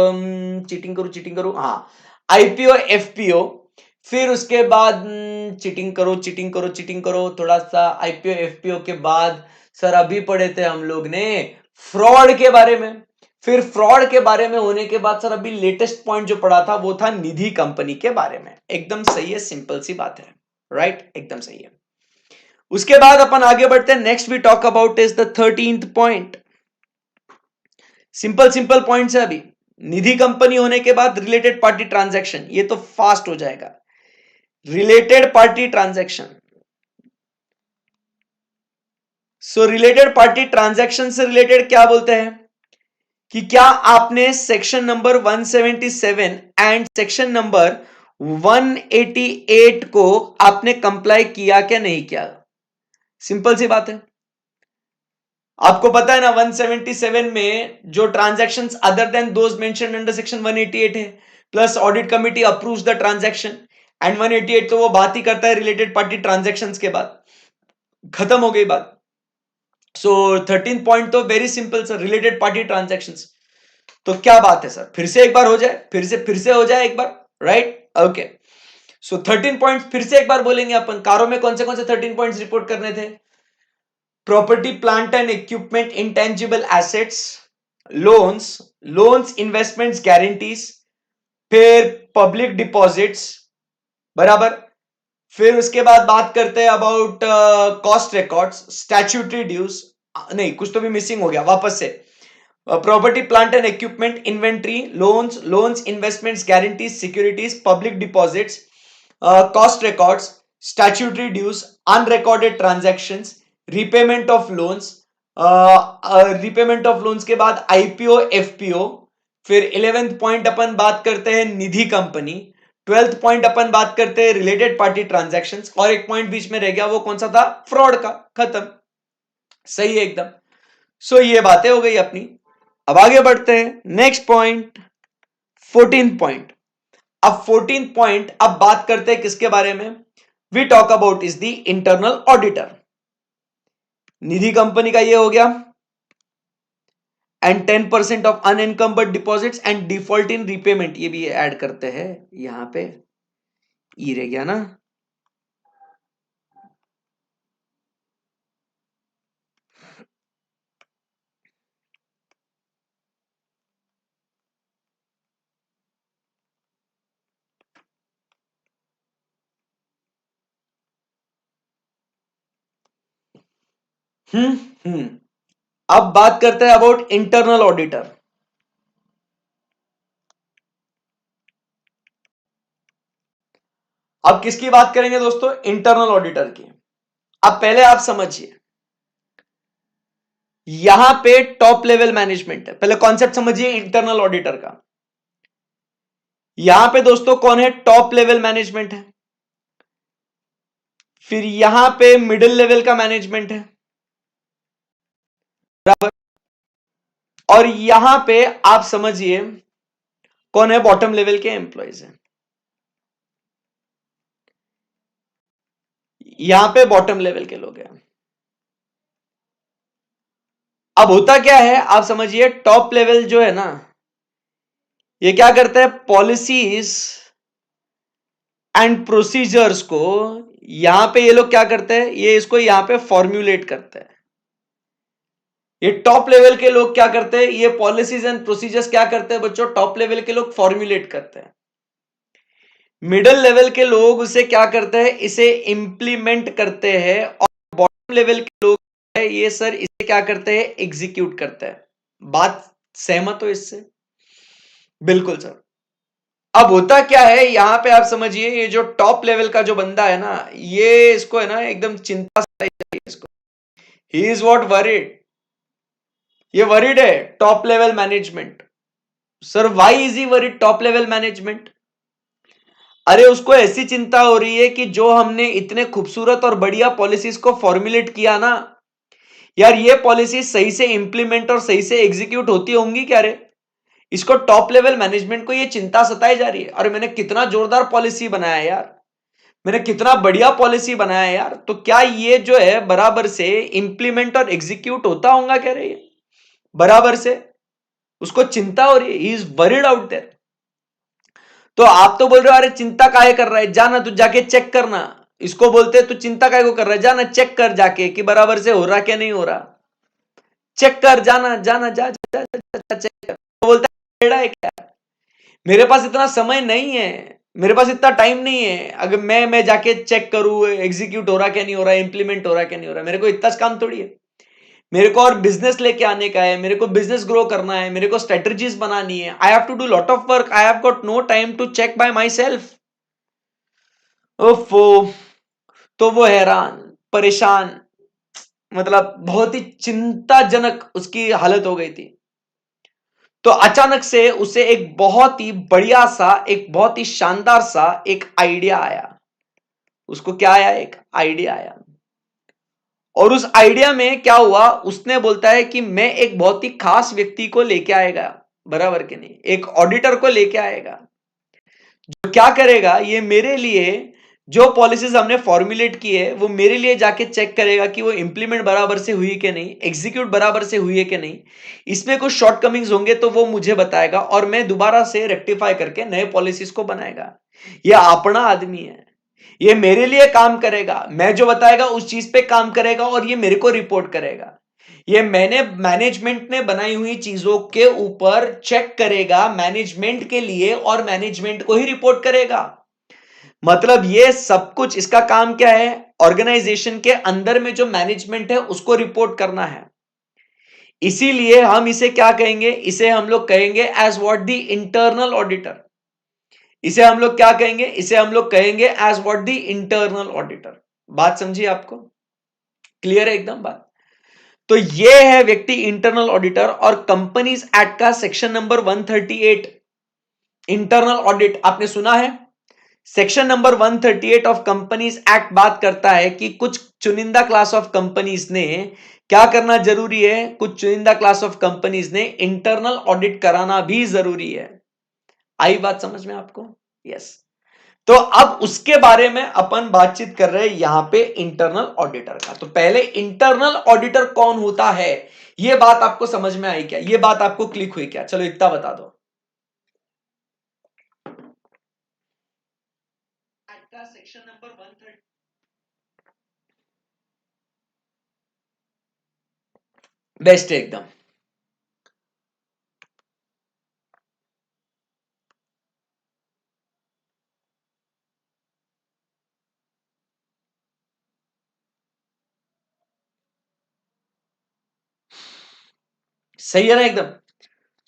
चीटिंग करो हाँ आईपीओ एफपीओ। फिर उसके बाद चीटिंग करो थोड़ा सा आईपीओ एफपीओ के बाद सर अभी पढ़े थे हम लोग ने फ्रॉड के बारे में। फिर फ्रॉड के बारे में होने के बाद सर अभी लेटेस्ट पॉइंट जो पढ़ा था वो था निधि कंपनी के बारे में। एकदम सही है, सिंपल सी बात है, राइट? एकदम सही है। उसके बाद अपन आगे बढ़ते हैं। Next we talk about is the 13th point. Simple points है अभी। निधि कंपनी होने के बाद रिलेटेड पार्टी ट्रांजैक्शन, ये तो फास्ट हो जाएगा। Related party transaction. सो रिलेटेड पार्टी ट्रांजैक्शन से रिलेटेड क्या बोलते हैं कि क्या आपने section number 177 and section number 188 को आपने कंप्लाई किया क्या नहीं किया? सिंपल सी बात है। आपको पता है ना 177 में जो transactions other than those mentioned under section 188 है, plus audit committee approves the transaction, and 188 तो वो बात ही करता है रिलेटेड पार्टी ट्रांजैक्शंस के बाद। खत्म हो गई बात। सो 13 पॉइंट तो very simple sir, related party transactions. तो क्या बात है सर, फिर से एक बार हो जाए, फिर से हो जाए एक बार, राइट? ओके। सो 13 पॉइंट्स फिर से एक बार बोलेंगे अपन। कारों में कौन से 13 पॉइंट्स रिपोर्ट करने थे? Property plant and equipment, intangible assets, loans, investments, guarantees, फिर पब्लिक डिपॉजिट्स, बराबर। फिर उसके बाद बात करते हैं about cost records, statutory dues, नहीं कुछ तो भी मिसिंग हो गया, वापस से। Property plant and equipment, inventory, loans, investments, guarantees, securities, public deposits, cost records, statutory dues, unrecorded transactions, repayment of loans, repayment of loans के बाद आईपीओ एफपीओ। फिर 11th पॉइंट अपन बात करते हैं निधि कंपनी। 12th पॉइंट अपन बात करते हैं रिलेटेड पार्टी ट्रांजैक्शंस, और एक पॉइंट बीच में रह गया, वो कौन सा था? फ्रॉड का। खत्म। सही है एकदम। सो ये बातें हो गई अपनी। अब आगे बढ़ते हैं। Next point 14th point. अब 14th पॉइंट, अब बात करते हैं किसके बारे में? We talk about is the internal auditor. Nidhi company का ये हो गया, and 10% of unencumbered deposits and default in repayment, ये भी ऐड करते हैं यहां पे, ई रह गया ना। हम्म अब बात करते हैं अबाउट इंटरनल ऑडिटर। अब किसकी बात करेंगे दोस्तों? इंटरनल ऑडिटर की। अब पहले आप समझिए, यहां पे टॉप लेवल मैनेजमेंट है। पहले कॉन्सेप्ट समझिए इंटरनल ऑडिटर का। यहां पे दोस्तों कौन है? टॉप लेवल मैनेजमेंट है। फिर यहां पे मिडिल लेवल का मैनेजमेंट है, बराबर। और यहां पे आप समझिए कौन है? बॉटम लेवल के एम्प्लॉयज है। यहां पे बॉटम लेवल के लोग हैं। अब होता क्या है आप समझिए, टॉप लेवल जो है ना, ये क्या करता है? पॉलिसीज एंड प्रोसीजर्स को यहां पे ये लोग क्या करते हैं? ये इसको यहां पे फॉर्म्युलेट करते हैं। ये टॉप लेवल के लोग क्या करते हैं? ये पॉलिसीज एंड प्रोसीजर्स क्या करते हैं बच्चों? टॉप लेवल के लोग फॉर्म्युलेट करते हैं। मिडिल लेवल के लोग उसे क्या करते हैं? इसे इंप्लीमेंट करते हैं। और बॉटम लेवल के लोग है ये सर, इसे क्या करते हैं? एग्जीक्यूट करते हैं। बात सहमत हो इससे? बिल्कुल सर। अब होता क्या है यहां पे आप समझिए, ये जो टॉप लेवल का जो बंदा है ना, ये इसको है ना एकदम चिंता सताई जा रही है इसको। ही इज व्हाट वरीड, ये वरीड है top level management. Sir why is he worried top level management? अरे उसको ऐसी चिंता हो रही है कि जो हमने इतने खूबसूरत और बढ़िया पॉलिसीज को फॉर्मुलेट किया ना यार, ये पॉलिसी सही से इंप्लीमेंट और सही से एग्जीक्यूट होती होंगी क्या रे? इसको टॉप लेवल मैनेजमेंट को ये चिंता सताई जा रही है। अरे मैंने कितना जोरदार पॉलिसी बनाया यार, मैंने कितना बढ़िया पॉलिसी बनाया यार, तो क्या ये जो है बराबर से इंप्लीमेंट और एग्जीक्यूट होता होगा क्या रे? बराबर से उसको चिंता हो रही है, he is worried out there. तो आप तो बोल रहे हो अरे चिंता काहे कर रहा है, जाना तू जाके चेक करना। इसको बोलते हैं तू चिंता काहे को कर रहा है, जाना चेक कर जाके कि बराबर से हो रहा क्या नहीं हो रहा। चेक कर, जाना जाना जा जा, जा, जा, जा चेक कर। तो बोलता है टेढ़ा है क्या? मेरे पास इतना समय नहीं है, मेरे पास इतना टाइम नहीं है। अगर मैं जाके चेक करूं एग्जीक्यूट हो रहा क्या नहीं हो रहा, इंप्लीमेंट हो रहा क्या नहीं हो रहा, मेरे को इतना काम थोड़ी है। मेरे को और बिजनेस लेके आने का है, मेरे को बिजनेस ग्रो करना है, मेरे को स्ट्रेटजीज बनानी है। I have to do lot of work, I have got no time to check by my self. ओफो। तो वो हैरान, परेशान, मतलब बहुत ही चिंताजनक उसकी हालत हो गई थी। तो अचानक से उसे एक बहुत ही बढ़िया सा, एक बहुत ही शानदार सा एक आइडिया आया। उसको क्या आया? एक आइडिया आया। और उस आइडिया में क्या हुआ, उसने बोलता है कि मैं एक बहुत ही खास व्यक्ति को लेके आएगा, बराबर के नहीं, एक ऑडिटर को लेके आएगा जो क्या करेगा, ये मेरे लिए जो पॉलिसीज हमने फॉर्मुलेट की है वो मेरे लिए जाके चेक करेगा कि वो इंप्लीमेंट बराबर से हुई कि नहीं, एग्जीक्यूट बराबर से हुई है कि नहीं, इसमें कुछ शॉर्टकमिंग्स होंगे तो वो मुझे बताएगा और मैं दोबारा से रेक्टिफाई करके नए पॉलिसीज को बनाएगा। ये अपना आदमी है, ये मेरे लिए काम करेगा, मैं जो बताएगा उस चीज पे काम करेगा और ये मेरे को रिपोर्ट करेगा। ये मैंने मैनेजमेंट ने बनाई हुई चीजों के ऊपर चेक करेगा मैनेजमेंट के लिए और मैनेजमेंट को ही रिपोर्ट करेगा। मतलब ये सब कुछ इसका काम क्या है? ऑर्गेनाइजेशन के अंदर में जो मैनेजमेंट है उसको रिपोर्ट करना है। इसीलिए हम इसे क्या कहेंगे? इसे हम लोग कहेंगे as what the internal auditor. इसे हम लोग क्या कहेंगे? इसे हम लोग कहेंगे as what the internal auditor. बात समझिए? आपको क्लियर है एकदम बात? तो ये है व्यक्ति इंटरनल ऑडिटर। और कंपनीज एक्ट का सेक्शन नंबर 138 इंटरनल ऑडिट आपने सुना है? Section number 138 of companies act बात करता है कि कुछ चुनिंदा क्लास ऑफ कंपनीज ने क्या करना जरूरी है, कुछ चुनिंदा क्लास ऑफ कंपनीज ने इंटरनल ऑडिट कराना भी जरूरी है। आई बात समझ में आपको? यस। तो अब उसके बारे में अपन बातचीत कर रहे हैं यहां पे इंटरनल ऑडिटर का। तो पहले इंटरनल ऑडिटर कौन होता है, ये बात आपको समझ में आई क्या, ये बात आपको क्लिक हुई क्या? चलो इतना बता दो। सेक्शन नंबर 130 बेस्ट है एकदम। सही है ना एकदम।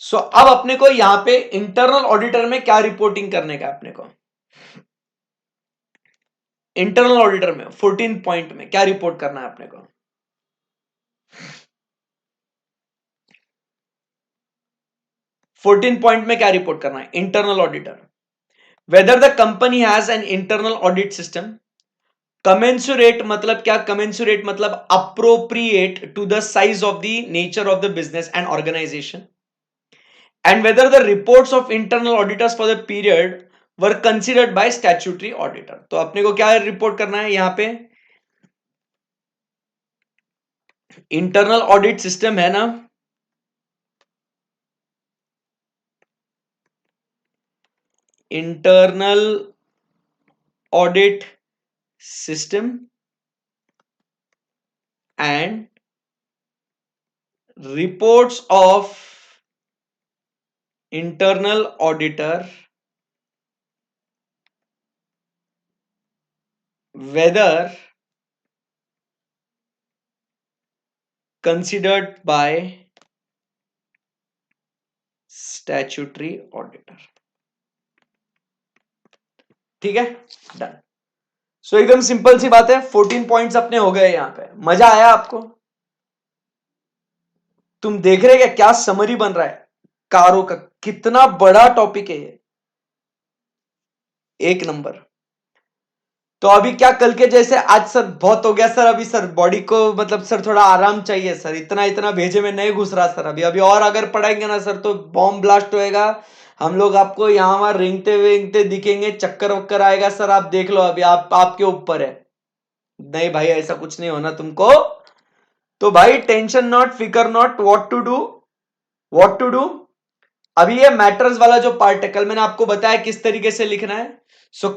सो अब अपने को यहां पे इंटरनल ऑडिटर में क्या रिपोर्टिंग करने का, अपने को इंटरनल ऑडिटर में 14 पॉइंट में क्या रिपोर्ट करना है अपने को? 14 पॉइंट में क्या रिपोर्ट करना है internal auditor? Whether the company has an internal audit system, commensurate मतलब क्या? कमेंसुरेट मतलब appropriate to the size of the nature of the business and organisation, and whether the reports of internal auditors for the period were considered by statutory auditor। तो अपने को क्या report करना है यहां पे? इंटरनल ऑडिट सिस्टम है ना, internal audit system and reports of internal auditor whether considered by statutory auditor। ठीक है, डन। सो एकदम सिंपल सी बात है, 14 पॉइंट्स अपने हो गए यहां पे। मजा आया आपको? तुम देख रहे क्या समरी बन रहा है कारों का, कितना बड़ा टॉपिक है ये, एक नंबर। तो अभी क्या, कल के जैसे आज सर बहुत हो गया सर, अभी सर बॉडी को मतलब सर थोड़ा आराम चाहिए सर, इतना इतना भेजे में नहीं घुस रहा सर, अभी अभी और अगर पढ़ाएंगे ना सर तो बॉम्ब ब्लास्ट होएगा, हम लोग आपको यहां वहां रेंगते वेंगते दिखेंगे, चक्कर वक्कर आएगा सर, आप देख लो अभी, आप आपके ऊपर है। नहीं भाई ऐसा कुछ नहीं होना तुमको। तो भाई टेंशन नॉट, फिकर not, what to do, what to do. अभी ये मैटर्स वाला जो पार्ट है, कल मैंने आपको बताया किस तरीके से लिखना है।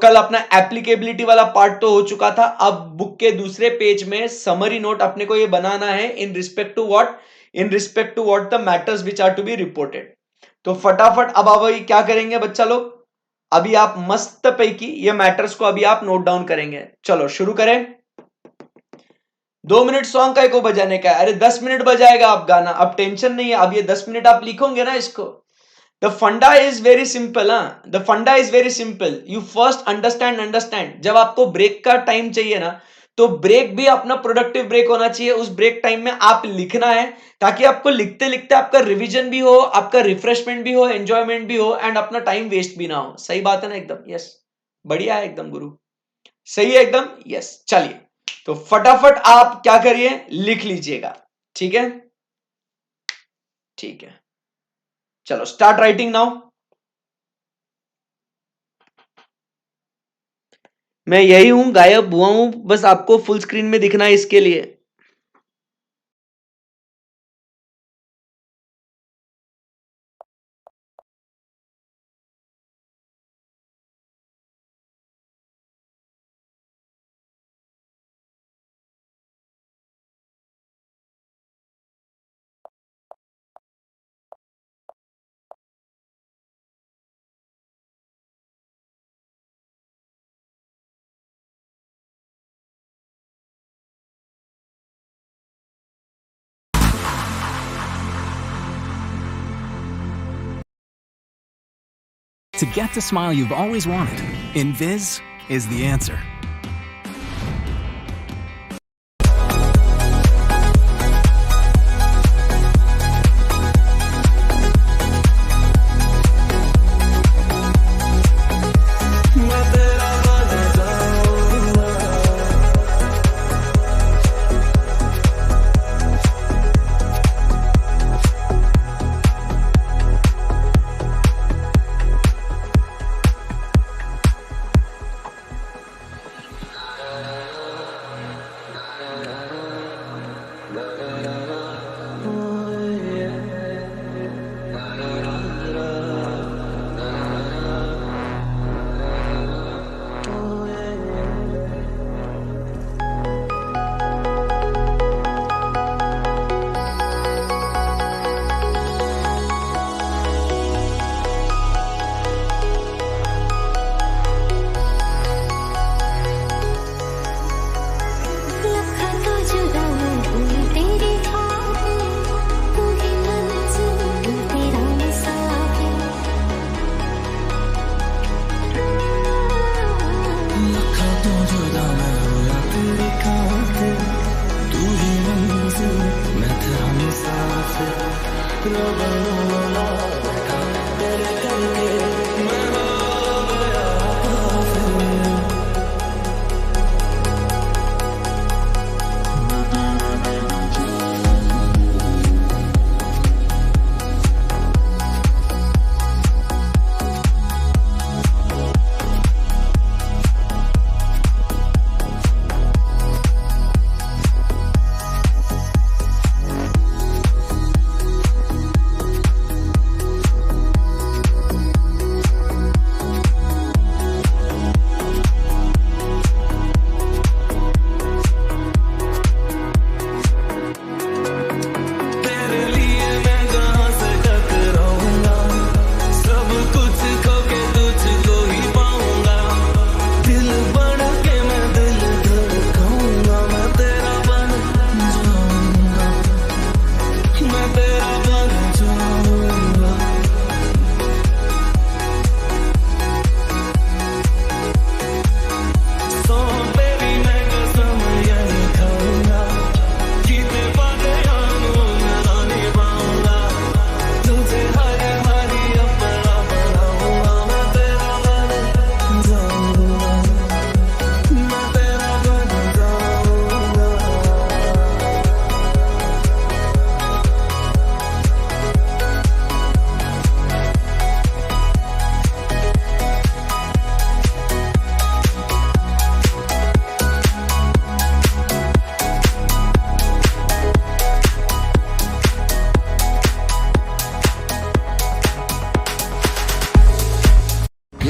कल अपना एप्लीकेबिलिटी वाला पार्ट तो हो चुका था, अब बुक के दूसरे पेज में समरी नोट अपने को ये बनाना है in respect to what, in respect to what the matters which are to be reported. तो फटाफट अब अभी क्या करेंगे बच्चा लोग, अभी आप मस्त पैकी ये मैटर्स को अभी आप नोट डाउन करेंगे। चलो शुरू करें। 2 मिनट सॉन्ग का को बजाने का है, अरे 10 मिनट बजाएगा आप गाना, अब टेंशन नहीं है, अब ये 10 मिनट आप लिखोगे ना इसको। The funda is very simple, हाँ, the funda is very simple. You first understand. जब आपको ब्रेक का टाइम चाहिए ना, तो ब्रेक भी अपना प्रोडक्टिव ब्रेक होना चाहिए। उस ब्रेक टाइम में आप लिखना है, ताकि आपको लिखते लिखते आपका रिवीजन भी हो, आपका रिफ्रेशमेंट भी हो, एंजॉयमेंट भी हो, एंड अपना टाइम वेस्ट भी ना हो। सही बात है ना एकदम? यस, बढ़िया है एकदम गुरु, सही है एकदम, यस। चलिए तो फटाफट आप क्या करिए, लिख लीजिएगा, ठीक है? ठीक है, चलो स्टार्ट राइटिंग नाउ। मैं यही हूं, गायब हुआ हूं, बस आपको फुल स्क्रीन में दिखना है इसके लिए। To get the smile you've always wanted, Inviz is the answer.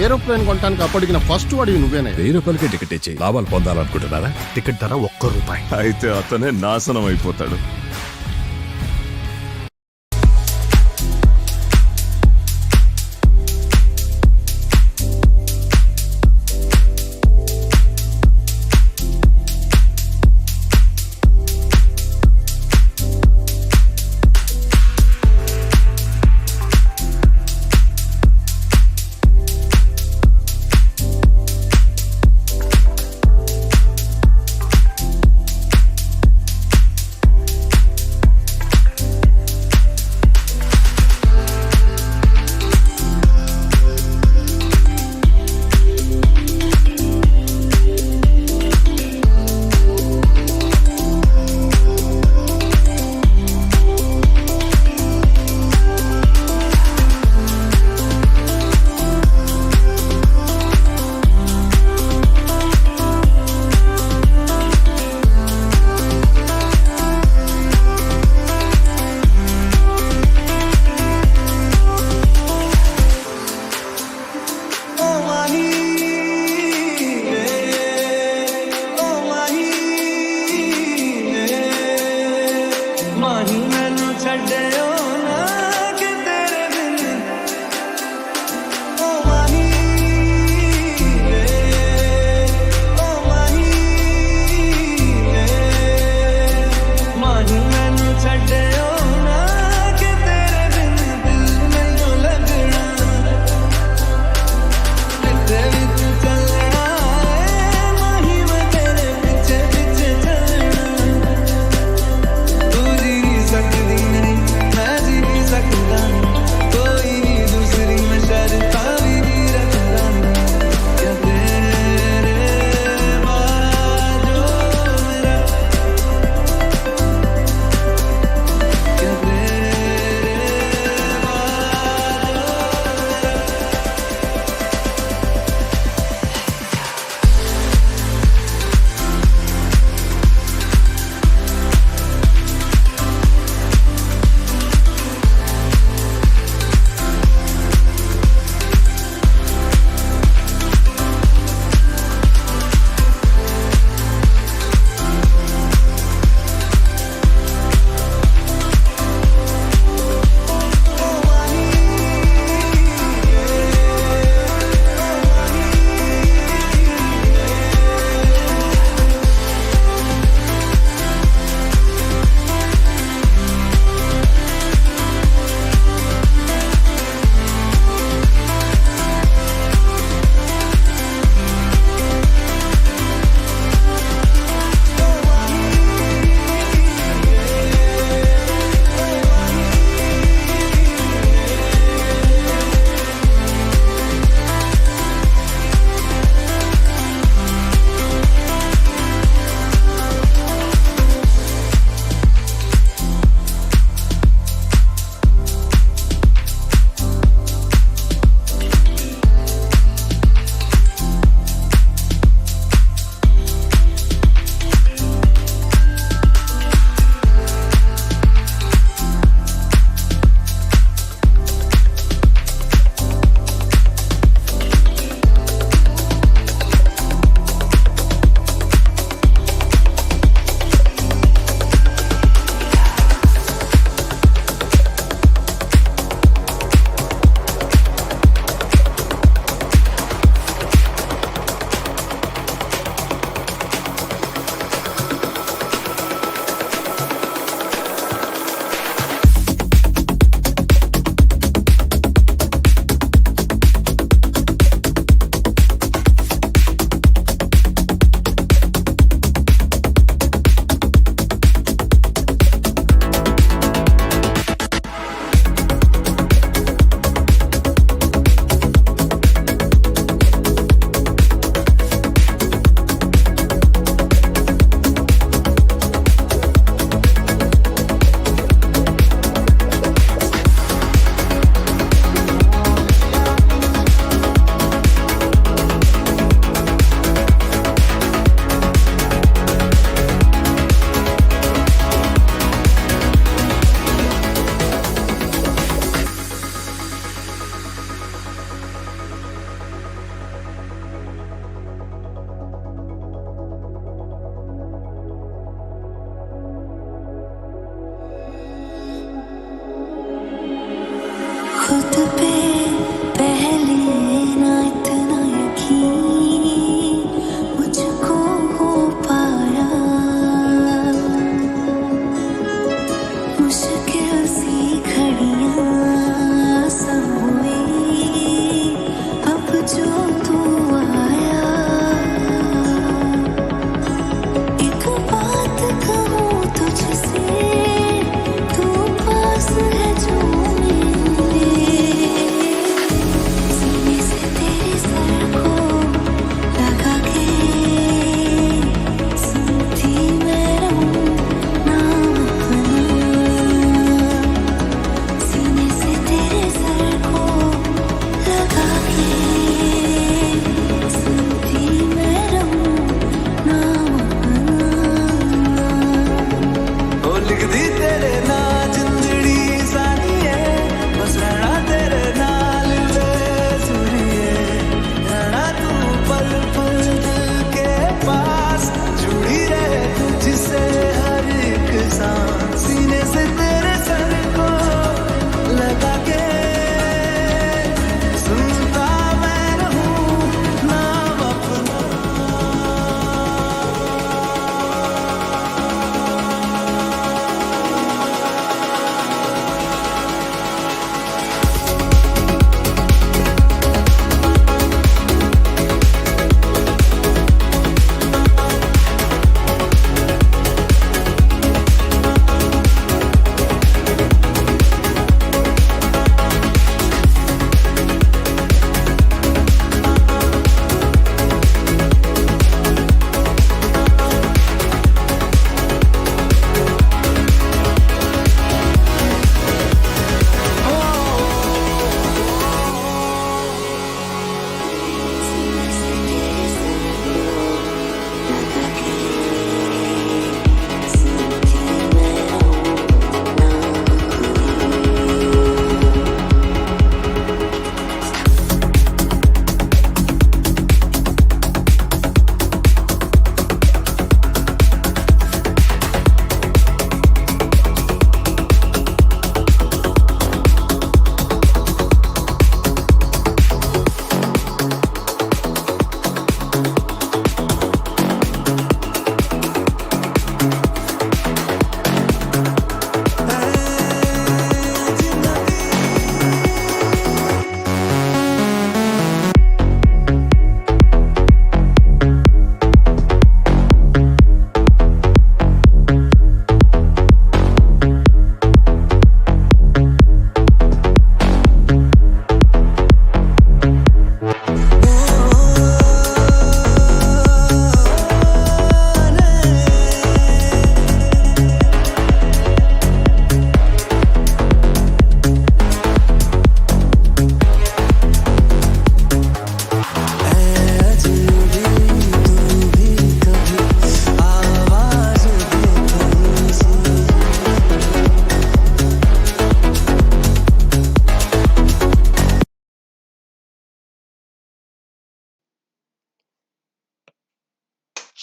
Aeroplane కొనడానికి అప్పటికిన ఫస్ట్ వాడివి నువ్వేనే. ₹1000 టికెట్ ఇచ్చి లాభాలు పొందాలనుకుంటున్నారా? టికెట్ ధర ₹1. అయితే అతనే నాశనం అయిపోతాడు.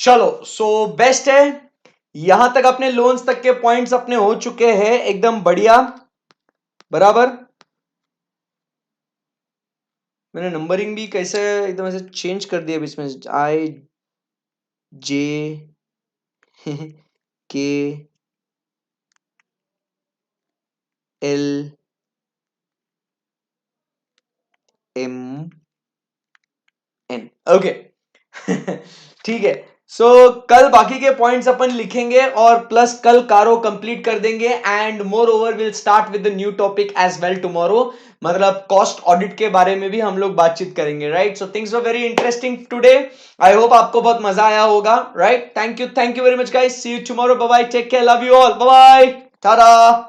चलो सो बेस्ट है, यहां तक अपने लोन्स तक के पॉइंट्स अपने हो चुके हैं, एकदम बढ़िया बराबर। मैंने नंबरिंग भी कैसे एकदम ऐसे चेंज कर दिया इसमें, आई जे के एल एम एन, ओके ठीक है। सो कल बाकी के पॉइंट्स अपन लिखेंगे और प्लस कल कारो कंप्लीट कर देंगे and moreover will start with the new topic as well tomorrow, मतलब कॉस्ट ऑडिट के बारे में भी हम लोग बातचीत करेंगे, right. So things were very interesting today, I hope आपको बहुत मजा आया होगा, right. Thank you very much guys, see you tomorrow, bye bye, take care, love you all, bye bye, Tata.